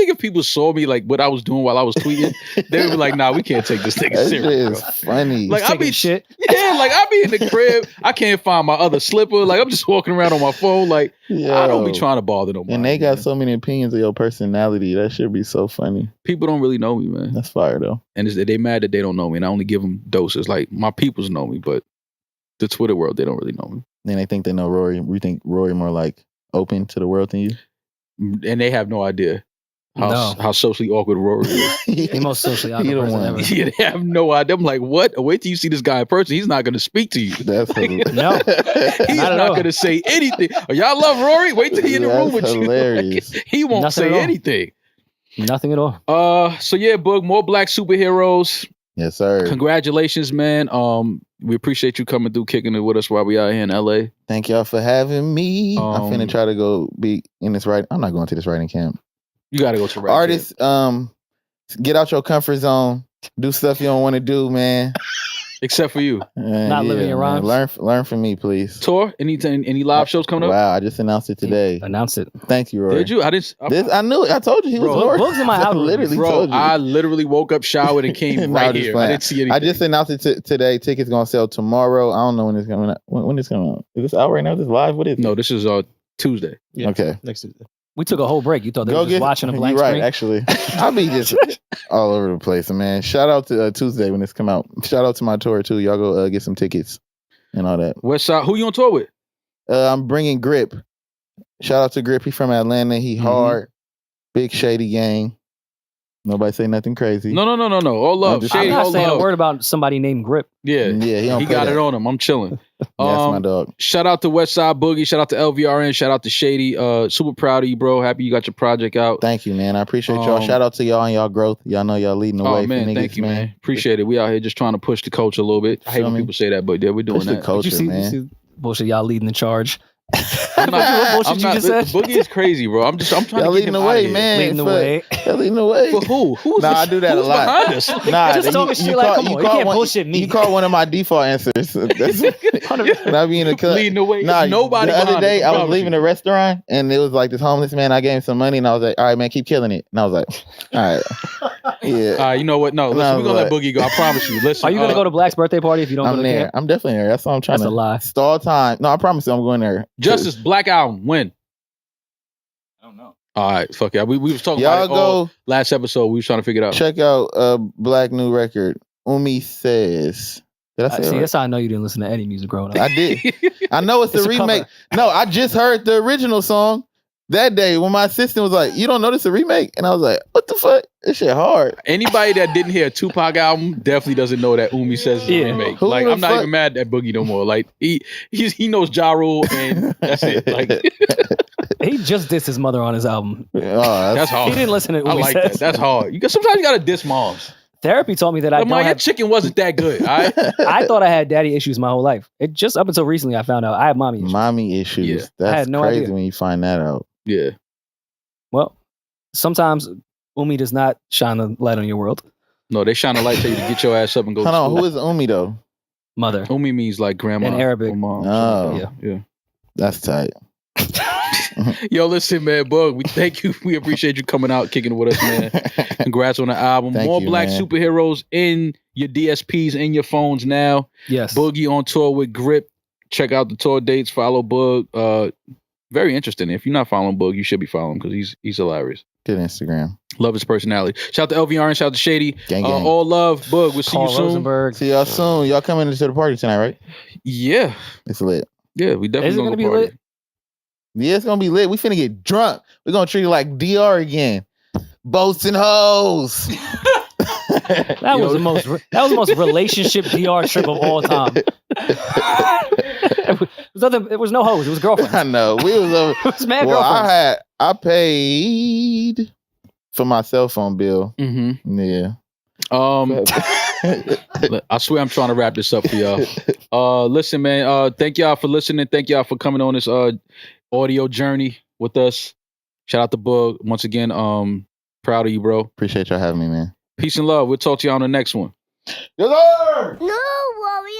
if people saw me like what I was doing while I was tweeting, they would be like, "Nah, we can't take this thing serious." It's funny. Like I be shit. Yeah, like I be in the crib. I can't find my other slipper. Like I'm just walking around on my phone. Like I don't be trying to bother nobody. And they got so many opinions of your personality. That should be so funny. People don't really know me, man. That's fire though. And they mad that they don't know me, and I only give them doses. Like my peoples know me, but the Twitter world, they don't really know me. Then they think they know Rory. We think Rory more like open to the world than you. And they have no idea how socially awkward Rory is. He's most socially awkward person ever. Yeah, they have no idea. I'm like, what? Wait till you see this guy in person. He's not going to speak to you. That's hilarious. No. He's not going to say anything. Oh, y'all love Rory? Wait till he's in the room with hilarious. you. Like, he won't say anything. Nothing at all. So yeah, Boog, more black superheroes. Yes, sir. Congratulations, man. We appreciate you coming through, kicking it with us while we out here in LA. Thank y'all for having me. I'm finna try to go be in this writing. I'm not going to this writing camp. You got to go to writing artists. Camp. Get out your comfort zone. Do stuff you don't want to do, man. Except for you. Not living your rhymes. Learn from me, please. Tour? Any live shows coming up? Wow, I just announced it today. Announce it. Thank you, Rory. Did you? I knew it. I told you he was Rory. Boog's in my house. I literally woke up, showered, and came right here. I didn't see anything. I just announced it today. Tickets gonna sell tomorrow. I don't know when it's coming out. When it's coming out? Is this out right now? Is this live? What is it? No, this is Tuesday. Yeah, okay. Next Tuesday. We took a whole break. You thought they were just watching a blank screen? You're right, actually. I'll be just all over the place, man. Shout out to Tuesday when it's come out. Shout out to my tour, too. Y'all go get some tickets and all that. Westside, who you on tour with? I'm bringing Grip. Shout out to Grip. He from Atlanta. He hard. Big Shady gang. Nobody say nothing crazy. No. All love. I'm not saying a word about somebody named Grip. Yeah. He got it on him. I'm chilling. That's my dog. Shout out to Westside Boogie. Shout out to LVRN. Shout out to Shady. Super proud of you, bro. Happy you got your project out. Than't you, man. I appreciate y'all. Shout out to y'all and y'all growth. Y'all know y'all leading the way. Oh, man. Thank you, man. Appreciate it. We out here just trying to push the culture a little bit. I hate when people say that, but yeah, we're doing push that. The culture, man. You see bullshit, y'all leading the charge. Boogie is crazy, bro. I'm trying to leading the way, man. Leading the way. Leading the way. For who? I do that a lot. Behind us? Just talking shit like, come on, you can't bullshit me. You call one of my default answers. That's when I be in the club. Leading the way. Nobody. The other day, I was leaving a restaurant, and it was like this homeless man. I gave him some money, and I was like, "All right, man, keep killing it." And I was like, "All right, yeah." You know what? No, listen, we're gonna let Boogie go. I promise you. Listen, are you gonna go to Black's birthday party if you don't go to camp? I'm definitely there. That's what I'm trying to. That's a lie. Stall time. No, I promise you, I'm going there. Justice Black Album when? I don't know. All right, fuck yeah. We was talking y'all about it all last episode. We was trying to figure it out. Check out Black new record. Umi Says. Did I say see, right? that's how I know you didn't listen to any music growing up. I did. I know it's a remake. No, I just heard the original song that day when my assistant was like, "You don't know this a remake?" And I was like, "What the fuck? This shit hard." Anybody that didn't hear a Tupac album definitely doesn't know that Umi Says is a remake. Like, I'm not even mad at Boogie no more. Like, he knows Ja Rule, and that's it. Like, he just dissed his mother on his album. Oh, that's hard. He didn't listen to Umi I like Says. that. That's hard. Sometimes you gotta diss moms. Therapy taught me that I don't your have. chicken wasn't that good. All right? I thought I had daddy issues my whole life. It just up until recently I found out I have mommy issues. Mommy issues. Yeah. That's I had no crazy idea. when you find that out. Yeah. Well, sometimes Umi does not shine the light on your world. No, they shine a light to you to get your ass up and go to Hold on, school. who is Umi though? Mother. Umi means like grandma. In Arabic. Or mom. Oh. Yeah. That's tight. Yo, listen, man, Bug, we thank you. We appreciate you coming out, kicking it with us, man. Congrats on the album. Thank More you, black man. superheroes in your DSPs, in your phones now. Yes. Boogie on tour with Grip. Check out the tour dates. Follow Bug. Very interesting. If you're not following Bug, you should be following him because he's hilarious. Good Instagram. Love his personality. Shout out to LVR and shout out to Shady. Gang, gang. All love. Bug, we'll see Carl you soon. Rosenberg. See y'all soon. Y'all coming into the party tonight, right? Yeah. It's lit. Yeah, we definitely Is it gonna gonna be go party. lit? Yeah, it's gonna be lit. We finna get drunk. We're gonna treat it like DR again. Boats and hoes. That was the most relationship DR trip of all time. It was no hoes. It was girlfriends. I know. We was over. It was mad Well, girlfriends. I paid for my cell phone bill. Mm-hmm. Yeah. I swear I'm trying to wrap this up for y'all. Listen, man. Thank y'all for listening. Thank y'all for coming on this audio journey with us. Shout out to Bug once again. Proud of you, bro. Appreciate y'all having me, man. Peace and love. We'll talk to y'all on the next one. Yes, sir! No worry